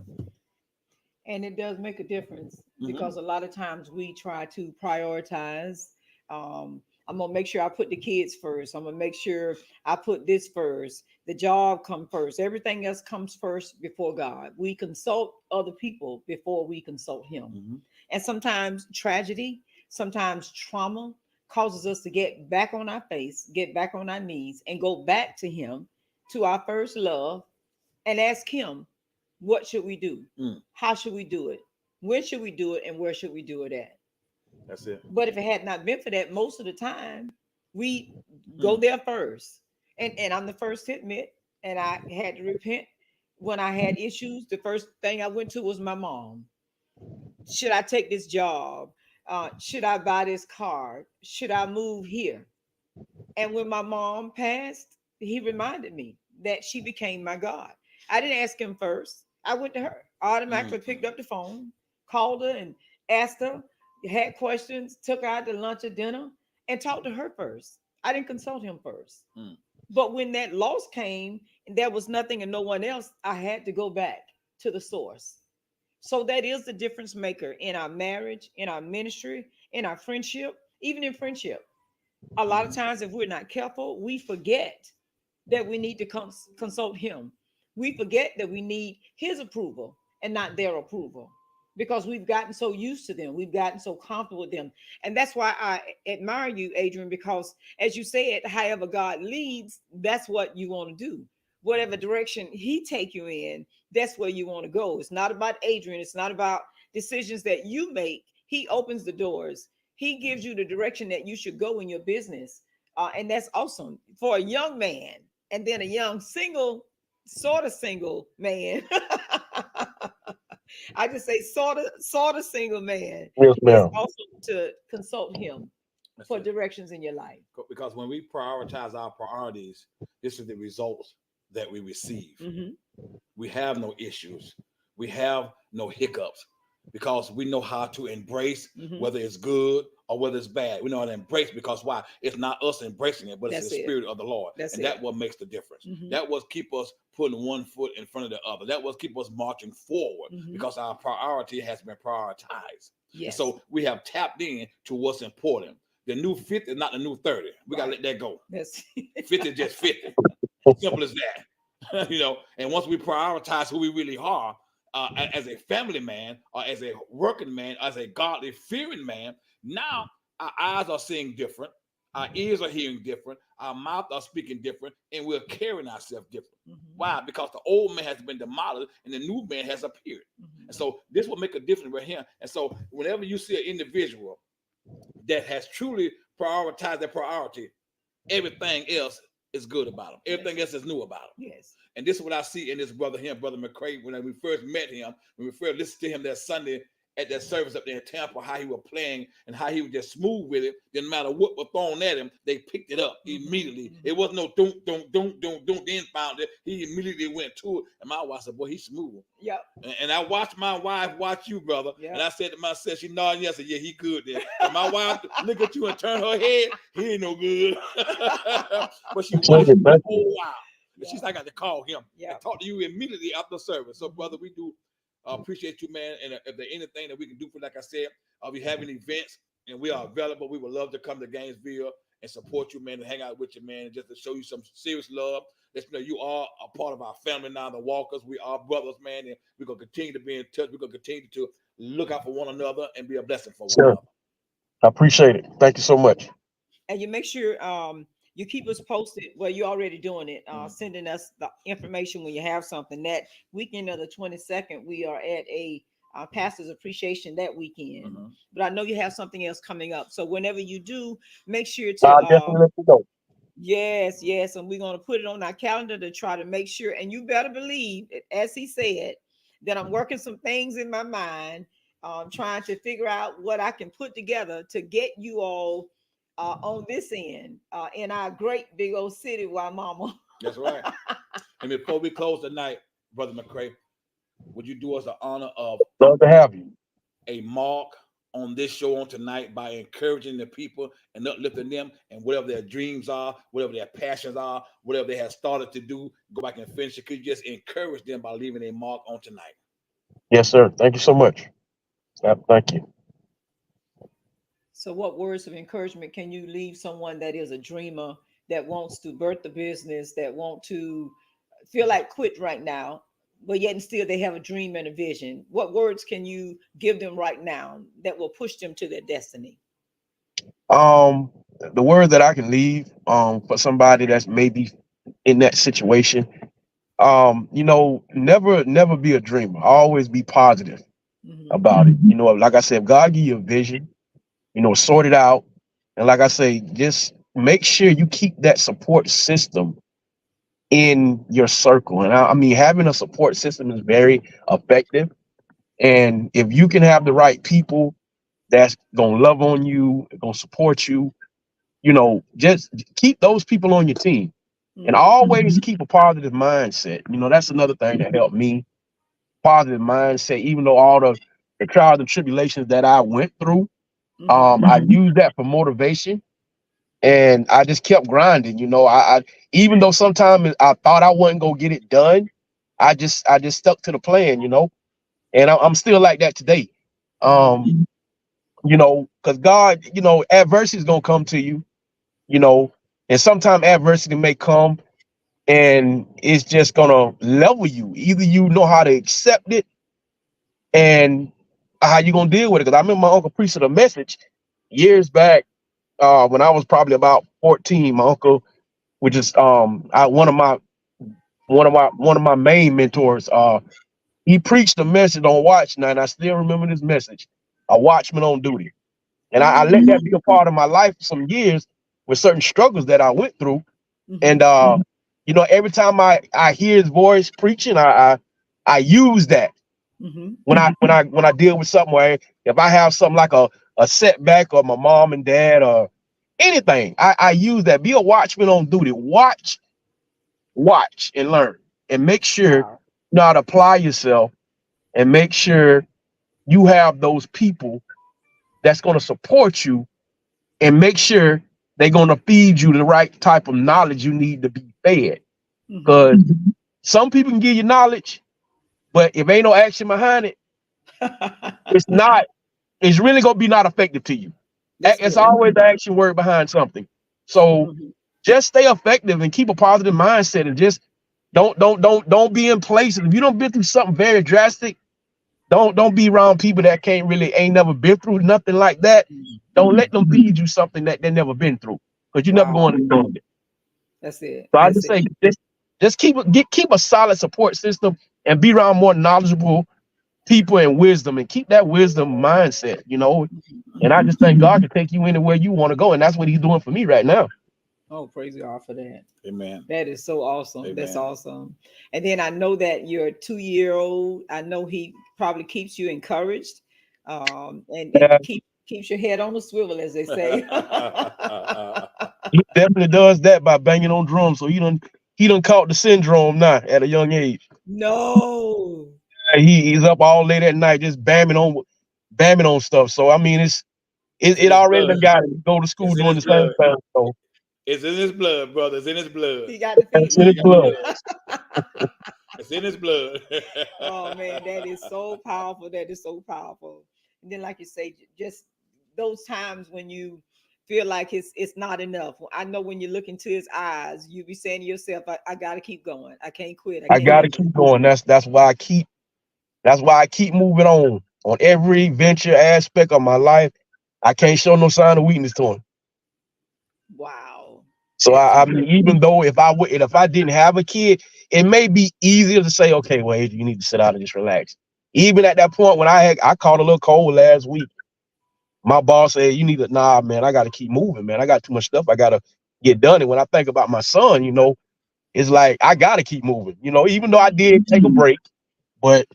And it does make a difference Hmm. because a lot of times we try to prioritize. I'm gonna make sure I put the kids first. I'm gonna make sure I put this first. The job come first. Everything else comes first before God. We consult other people before we consult Him. Hmm. And sometimes tragedy, sometimes trauma causes us to get back on our face, get back on our knees, and go back to Him, to our first love, and ask Him, what should we do? Mm. How should we do it? When should we do it? And where should we do it at? That's it. But if it had not been for that, most of the time we go Mm. there first. And I'm the first to admit, and I had to repent when I had issues. The first thing I went to was my mom. Should I take this job? Should I buy this car? Should I move here? And when my mom passed, he reminded me that she became my God. I didn't ask him first. I went to her, automatically Mm. picked up the phone, called her and asked her, had questions, took her out to lunch or dinner, and talked to her first. I didn't consult him first. Mm. But when that loss came and there was nothing and no one else, I had to go back to the source. So that is the difference maker in our marriage, in our ministry, in our friendship, even in friendship. A lot of Mhm. times, if we're not careful, we forget that we need to consult him. We forget that we need his approval and not their approval because we've gotten so used to them. We've gotten so comfortable with them. And that's why I admire you, Adrian, because as you said, however God leads, that's what you want to do. Whatever direction he take you in, that's where you want to go. It's not about Adrian. It's not about decisions that you make. He opens the doors. He gives you the direction that you should go in your business. And that's awesome for a young man and then a young single, sort of single man. I just say sort of single man. Yes, It's ma'am. awesome to consult him That's for it. directions in your life. Because when we prioritize our priorities, this is the results that we receive. Hmm. We have no issues. We have no hiccups because we know how to embrace Hmm. whether it's good or whether it's bad. We know how to embrace because why? It's not us embracing it, but it's the That's it. spirit of the Lord. That's And it. that what makes the difference. Hmm. That was keep us putting one foot in front of the other. That was keep us marching forward Hmm. because our priority has been prioritized. And Yes. so we have tapped in to what's important. The new 50 is not the new 30. We gotta Right. let that go. That's 50 is just 50. Simple as that. And once we prioritize who we really are, as a family man, or as a working man, as a godly fearing man, now our eyes are seeing different, our ears are hearing different, our mouth are speaking different, and we're carrying ourselves different. hmm Why? Because the old man has been demolished and the new man has appeared. And hmm so this will make a difference right here. And so whenever you see an individual that has truly prioritized their priority, everything else is good about him. Yes. Everything else is new about him. Yes. And this is what I see in this brother here, Brother Mccray, when we first met him, when we first listened to him that Sunday at that service up there in Tampa, how he was playing and how he was just smooth with it. Didn't matter what was thrown at him, they picked it up immediately. Hmm. It wasn't no don't, then found it. He immediately went to it. And my wife said, boy, he's smooth. Yep. And I watched my wife watch you, brother. Yep. And I said to myself, she nodded yes, I said, yeah, he good then. And my wife look at you and turn her head, he ain't no good. But she watched you the whole while. And she's Yep. like, I got to call him and Yep. talk to you immediately after service. So, Mhm. brother, we do appreciate you, man. And if there's anything that we can do for, like I said, we having events and we are available. We would love to come to Gainesville and support you, man, and hang out with you, man, and just to show you some serious love. Let you know you are a part of our family now, the Walkers. We are brothers, man, and we're going to continue to be in touch. We're going to continue to look out for one another and be a blessing for one Sure. another. I appreciate it. Thank you so much. And you make sure you keep us posted. Well, you're already doing it, Mhm. sending us the information when you have something. That weekend of the 22nd, we are at a pastor's appreciation that weekend. Mhm. But I know you have something else coming up. So whenever you do, make sure I'll to definitely let you know. yes, yes, and we're going to put it on our calendar to try to make sure. And you better believe, as he said, that I'm working some things in my mind, trying to figure out what I can put together to get you all on this end in our great big old city, Mama. That's right. And before we close tonight, Brother McCray, would you do us the honor of Love to have you. a mark on this show on tonight by encouraging the people and uplifting them and whatever their dreams are, whatever their passions are, whatever they have started to do, go back and finish it. Could you just encourage them by leaving a mark on tonight? Yes, sir. Thank you so much. Thank you. So, what words of encouragement can you leave someone that is a dreamer, that wants to birth the business, that want to feel like quit right now, but yet and still they have a dream and a vision? What words can you give them right now that will push them to their destiny? Um, the word that I can leave for somebody that's maybe in that situation, never be a dreamer. Always be positive Mm-hmm. about it. Like I said, if God give you a vision, sort it out. And like I say, just make sure you keep that support system in your circle. And I mean, having a support system is very effective. And if you can have the right people that's gonna love on you, gonna support you, just keep those people on your team and Mm-hmm. always keep a positive mindset. That's another thing that helped me. Positive mindset, even though all the trials and tribulations that I went through, Mm-hmm. I used that for motivation and I just kept grinding. I even though sometimes I thought I wasn't gonna get it done, I just stuck to the plan, and I'm still like that today. Mm-hmm. Um, because God, adversity is gonna come to you, you know, and sometimes adversity may come and it's just gonna level you. Either you know how to accept it and how you gonna deal with it. Because I remember my uncle preaching a message years back, when I was probably about 14. My uncle, which is one of my main mentors, he preached a message on watch night, and I still remember this message: a watchman on duty. And I let Mm-hmm. that be a part of my life for some years with certain struggles that I went through. Mm-hmm. And every time I hear his voice preaching, I use that Mm-hmm. when I deal with something, where if I have something like a setback or my mom and dad or anything, I use that. Be a watchman on duty. Watch and learn, and make sure you Wow. know how to apply yourself, and make sure you have those people that's going to support you, and make sure they're going to feed you the right type of knowledge you need to be fed. Mm-hmm. Because some people can give you knowledge, but if ain't no action behind it, it's not. It's really gonna be not effective to you. That's It's good. always the action word behind something. So Mm-hmm. just stay effective and keep a positive mindset, and just don't be in places. If you don't been through something very drastic, don't be around people that ain't never been through nothing like that. Don't let them feed you something that they never been through, because you're never Wow. going to understand it. That's it. So I That's just it. say just keep a solid support system and be around more knowledgeable people and wisdom, and keep that wisdom mindset. And I Mm-hmm. just think God can take you anywhere you want to go, and that's what He's doing for me right now. Oh, praise God for that. Amen. That is so awesome. That's Amen. awesome. And then I know that your 2-year old, I know he probably keeps you encouraged, and Yeah, keeps your head on the swivel, as they say. he definitely does that by banging on drums. So he done caught the syndrome now at a young age. No. He's up all late at night just bamming on stuff. So I mean, It's in it his already blood. done got him to go to school It's in doing his the same blood. thing. So It's in his blood, brother. It's in his blood. He got the that's feeding in his you. blood. It's in his blood. Oh man, that is so powerful. That is so powerful. And then, like you say, just those times when you feel like it's not enough. I know when you look into his eyes, you be saying to yourself, I gotta keep going. I can't quit. I I can't gotta quit. keep going. That's why I keep moving on every venture aspect of my life. I can't show no sign of weakness to him. Wow. So That is I mean, even though if I didn't have a kid, it may be easier to say, okay, well, Adrian, you need to sit down and just relax. Even at that point when I caught a little cold last week, my boss said, you need to, nah, man, I got to keep moving, man. I got too much stuff I got to get done. And when I think about my son, it's like I got to keep moving. Even though I did take a break, but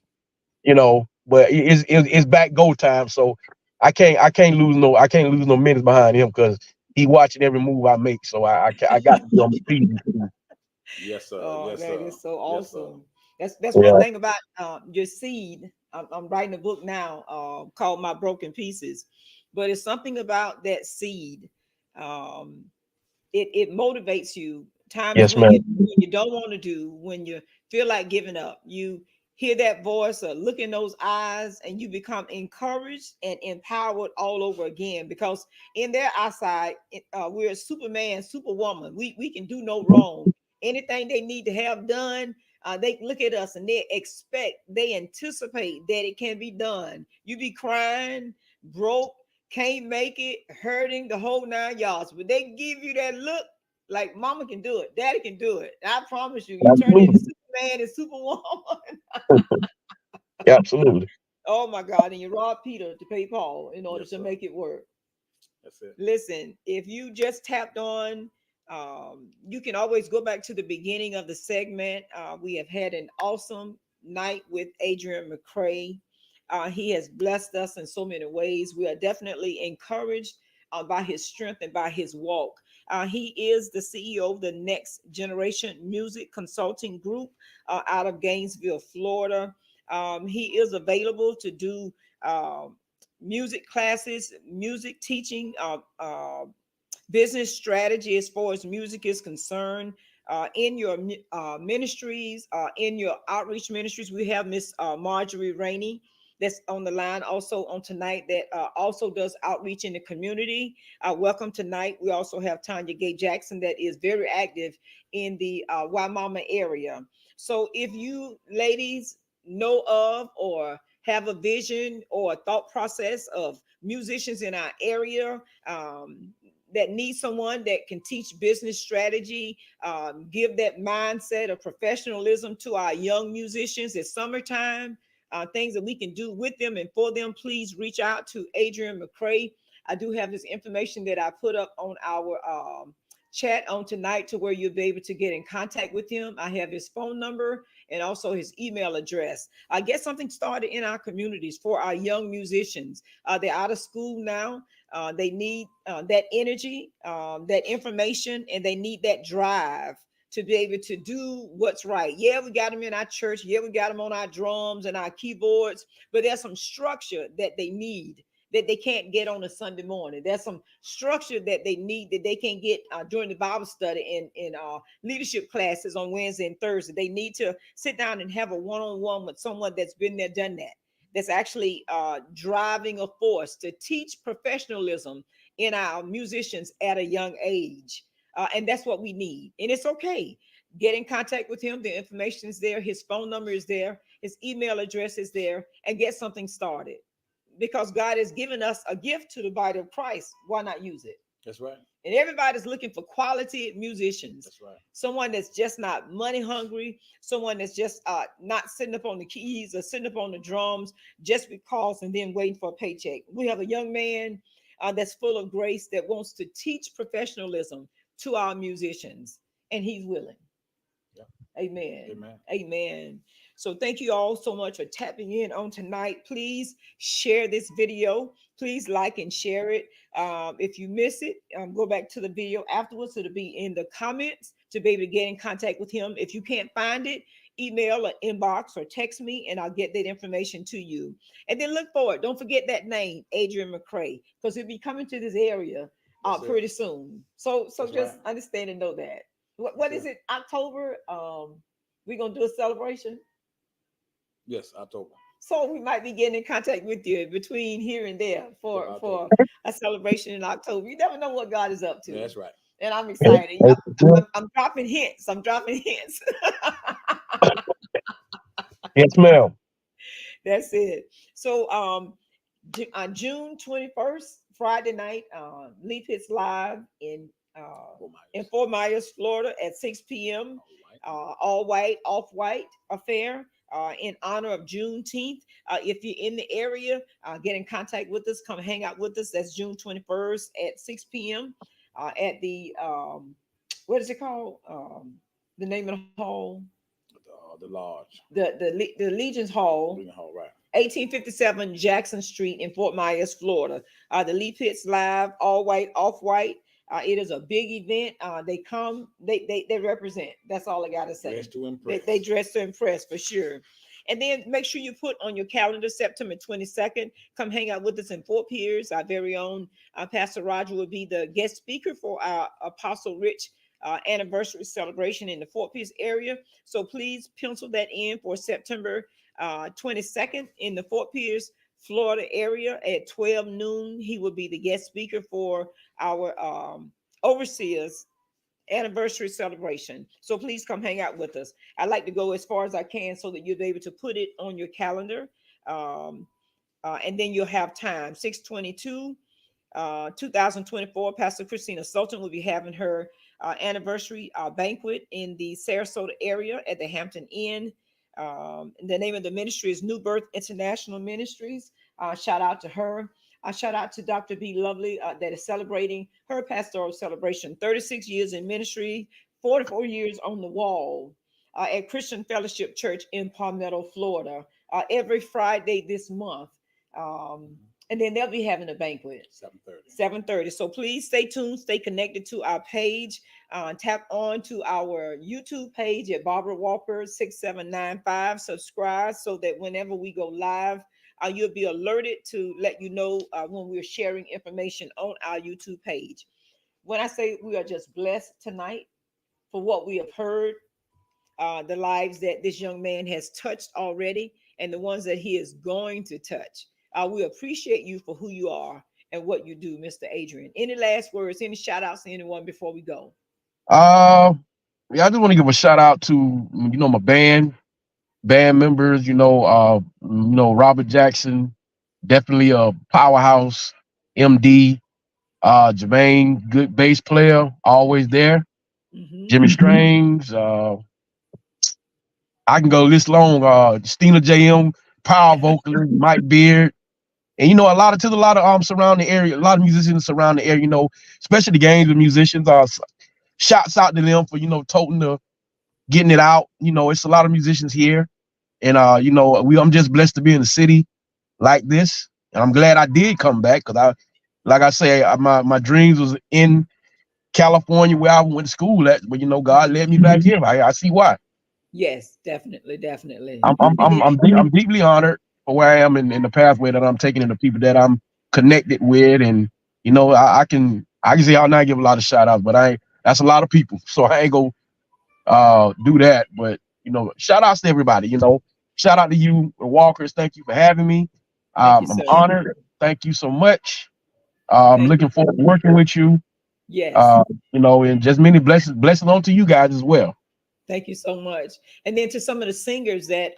it's back go time. So I can't lose no minutes behind him, because he watching every move I make. So I got to be on my feet. Yes, sir. oh, Yes, that sir. is so Yes, sir. awesome. That's one Yeah. thing about your seed. I'm writing a book now called My Broken Pieces, but it's something about that seed. Um, it motivates you. Times Yes, ma'am. when you don't want to do, when you feel like giving up, you hear that voice or look in those eyes, and you become encouraged and empowered all over again. Because in their eyesight, we're Superman, Superwoman. We can do no wrong. Anything they need to have done, they look at us and they expect, they anticipate that it can be done. You be crying, broke, can't make it, hurting the whole 9 yards. But they give you that look like mama can do it, daddy can do it. I promise you, you turn into Absolutely. Superman and Superwoman. Absolutely. Oh my God. And you rob Peter to pay Paul in order Yes, to sir. make it work. That's it. Listen, if you just tapped on, you can always go back to the beginning of the segment. We have had an awesome night with Adrian Mccray. He has blessed us in so many ways. We are definitely encouraged by his strength and by his walk. He is the CEO of the Next Generation Music Consulting Group out of Gainesville, Florida. He is available to do music classes, music teaching, business strategy as far as music is concerned. In your ministries, in your outreach ministries, we have Miss Marjorie Rainey that's on the line also on tonight that also does outreach in the community. Welcome tonight. We also have Tanya Gay Jackson that is very active in the Waimama area. So if you ladies know of or have a vision or a thought process of musicians in our area that need someone that can teach business strategy, give that mindset of professionalism to our young musicians. It's summertime, things that we can do with them and for them, please reach out to Adrian Mccray. I do have this information that I put up on our chat on tonight to where you'll be able to get in contact with him. I have his phone number and also his email address. Get something started in our communities for our young musicians. They're out of school now. They need that energy, that information, and they need that drive to be able to do what's right. Yeah, we got them in our church. Yeah, we got them on our drums and our keyboards, but there's some structure that they need that they can't get on a Sunday morning. There's some structure that they need that they can get during the Bible study and in leadership classes on Wednesday and Thursday. They need to sit down and have a one-on-one with someone that's been there, done that. That's actually driving a force to teach professionalism in our musicians at a young age. And that's what we need. And it's okay. Get in contact with him. The information is there. His phone number is there. His email address is there. And get something started. Because God has given us a gift to the body of Christ. Why not use it? That's right. And everybody's looking for quality musicians. That's right. Someone that's just not money hungry, someone that's just not sitting up on the keys or sitting up on the drums just because and then waiting for a paycheck. We have a young man that's full of grace that wants to teach professionalism to our musicians, and he's willing. Yeah. Amen. Amen. Amen. So thank you all so much for tapping in on tonight. Please share this video. Please like and share it. If you miss it, go back to the video afterwards. It'll be in the comments to be able to get in contact with him. If you can't find it, email or inbox or text me and I'll get that information to you. And then look forward. Don't forget that name, Adrian Mccray, because he'll be coming to this area pretty soon. So That's just right. understand and know that. What That's is it. it? October. We're gonna do a celebration. Yes, October. So we might be getting in contact with you between here and there Yeah, for October. a celebration in October. You never know what God is up Yeah, to. that's right. And I'm excited. That's good. I'm dropping hints. I'm dropping hints. Yes, ma'am. That's it. So June 21st, Friday night, Leaf Hits Live Fort in Myers. Fort Myers, Florida at 6 p.m. All right. All white, off white affair in honor of Juneteenth. If you're in the area, get in contact with us. Come hang out with us. That's June 21st at 6 p.m. At the what is it called? The name of the hall, The lodge. the Legion's Hall, Reading hall, right. 1857 Jackson Street in Fort Myers, Florida. The Leaf Hits Live, all white, off white. It is a big event. They come, they represent. That's all I gotta say. Dress to They impress. dress to impress for sure. And then make sure you put on your calendar September 22nd. Come hang out with us in Fort Pierce. Our very own Pastor Roger will be the guest speaker for our Apostle Rich anniversary celebration in the Fort Pierce area. So please pencil that in for September 22nd in the Fort Pierce, Florida area at 12 noon. He will be the guest speaker for our overseers anniversary celebration. So please come hang out with us. I like to go as far as I can so that you'll be able to put it on your calendar. And then you'll have time. 622 2024, Pastor Christina Sultan will be having her anniversary banquet in the Sarasota area at the Hampton Inn. The name of the ministry is New Birth International Ministries. Shout out to her. Shout out to Dr. B. Lovely that is celebrating her pastoral celebration. 36 years in ministry, 44 years on the wall at Christian Fellowship Church in Palmetto, Florida, every Friday this month. And then they'll be having a banquet 7:30. So please stay tuned, stay connected to our page. Tap on to our YouTube page at Barbara Walker 6795. Subscribe so that whenever we go live, you'll be alerted to let you know when we're sharing information on our YouTube page. When I say we are just blessed tonight for what we have heard, the lives that this young man has touched already and the ones that he is going to touch. We appreciate you for who you are and what you do, Mr. Adrian. Any last words, any shout outs to anyone before we go? Yeah, I just want to give a shout out to, my band members, Robert Jackson, definitely a powerhouse, MD, Jermaine, good bass player, always there. Jimmy Strange, I can go this long, Stina JM, power vocalist, Mike Beard. And a lot of surrounding area, a lot of musicians surround the area, especially the games with musicians. Shouts out to them for, toting getting it out. It's a lot of musicians here. And I'm just blessed to be in a city like this. And I'm glad I did come back because like I say, my dreams was in California where I went to school at, but God led me back here. I see why. Yes, definitely. I'm deeply honored for where I am in the pathway that I'm taking and the people that I'm connected with. And I can say I'll not give a lot of shout outs, but that's a lot of people. So I ain't gonna do that. But shout outs to everybody, shout out to you, Walkers. Thank you for having me. I'm honored. Thank you so much. I'm looking forward to working with you. Yes. And just many blessings on to you guys as well. Thank you so much. And then to some of the singers that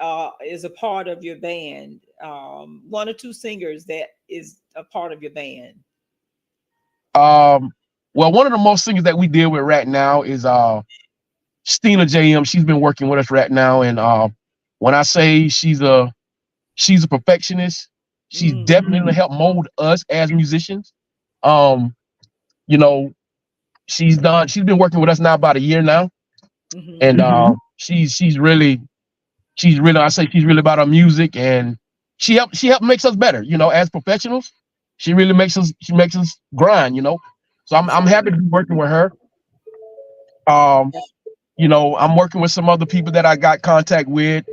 is a part of your band, one or two singers that is a part of your band. Well, one of the most singers that we deal with right now is Stina JM. She's been working with us right now, and when I say she's a perfectionist, she's definitely gonna help mold us as musicians. She's been working with us now about a year now. And she's really about our music, and she helped makes us better, as professionals. She makes us grind, So I'm happy to be working with her. I'm working with some other people that I got contact with,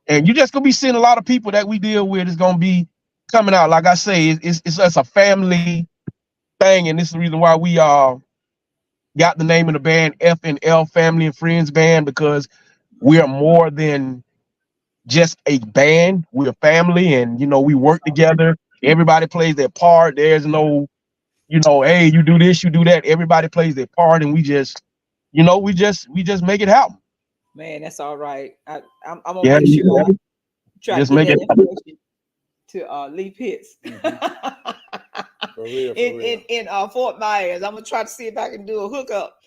and you're just gonna be seeing a lot of people that we deal with is gonna be coming out. Like I say, it's a family thing, and this is the reason why we got the name of the band F&L, Family and Friends Band, because we are more than just a band. We're a family, and we work together. Everybody plays their part. There's no, hey, you do this, you do that. Everybody plays their part, and we just make it happen. Man, that's all right. I'm gonna make sure I try to get that information to Lee Pitts. For real. In Fort Myers. I'm gonna try to see if I can do a hookup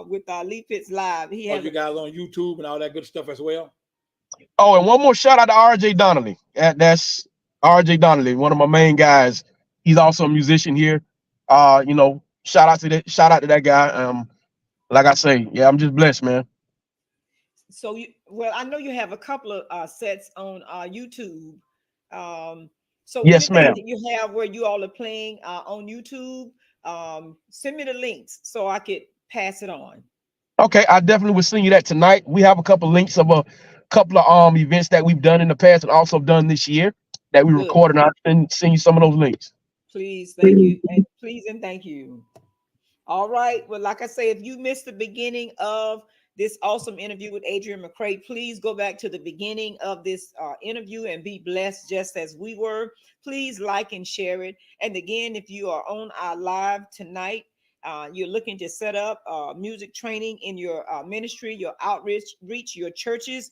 with Lee Pitts live. You guys on YouTube and all that good stuff as well. Oh, and one more shout out to RJ Donnelly. That's RJ Donnelly, one of my main guys. He's also a musician here. Shout out to that guy. Like I say, yeah, I'm just blessed, man. So I know you have a couple of sets on YouTube. So yes, ma'am. That you have where you all are playing on YouTube, send me the links so I could pass it on. Okay, I definitely will send you that tonight. We have a couple links of couple of events that we've done in the past and also done this year that we Good. recorded. I'll send you some of those links. Please, thank you. And please and thank you. All right. Well, like I say, if you missed the beginning of this awesome interview with Adrian Mccray, please go back to the beginning of this interview and be blessed just as we were. Please like and share it. And again, if you are on our live tonight, you're looking to set up music training in your ministry, your outreach, your churches,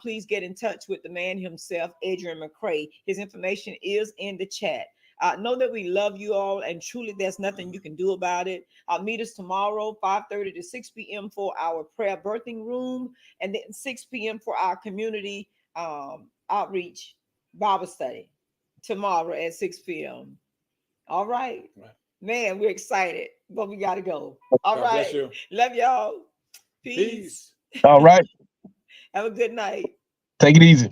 please get in touch with the man himself, Adrian Mccray. His information is in the chat. Know that we love you all, and truly there's nothing you can do about it. Meet us tomorrow, 5:30 to 6 p.m. for our prayer birthing room, and then 6 p.m. for our community outreach Bible study tomorrow at 6 p.m. All right. Man, we're excited, but we got to go. All God right. bless you. Love y'all. Peace. Peace. All right. Have a good night. Take it easy.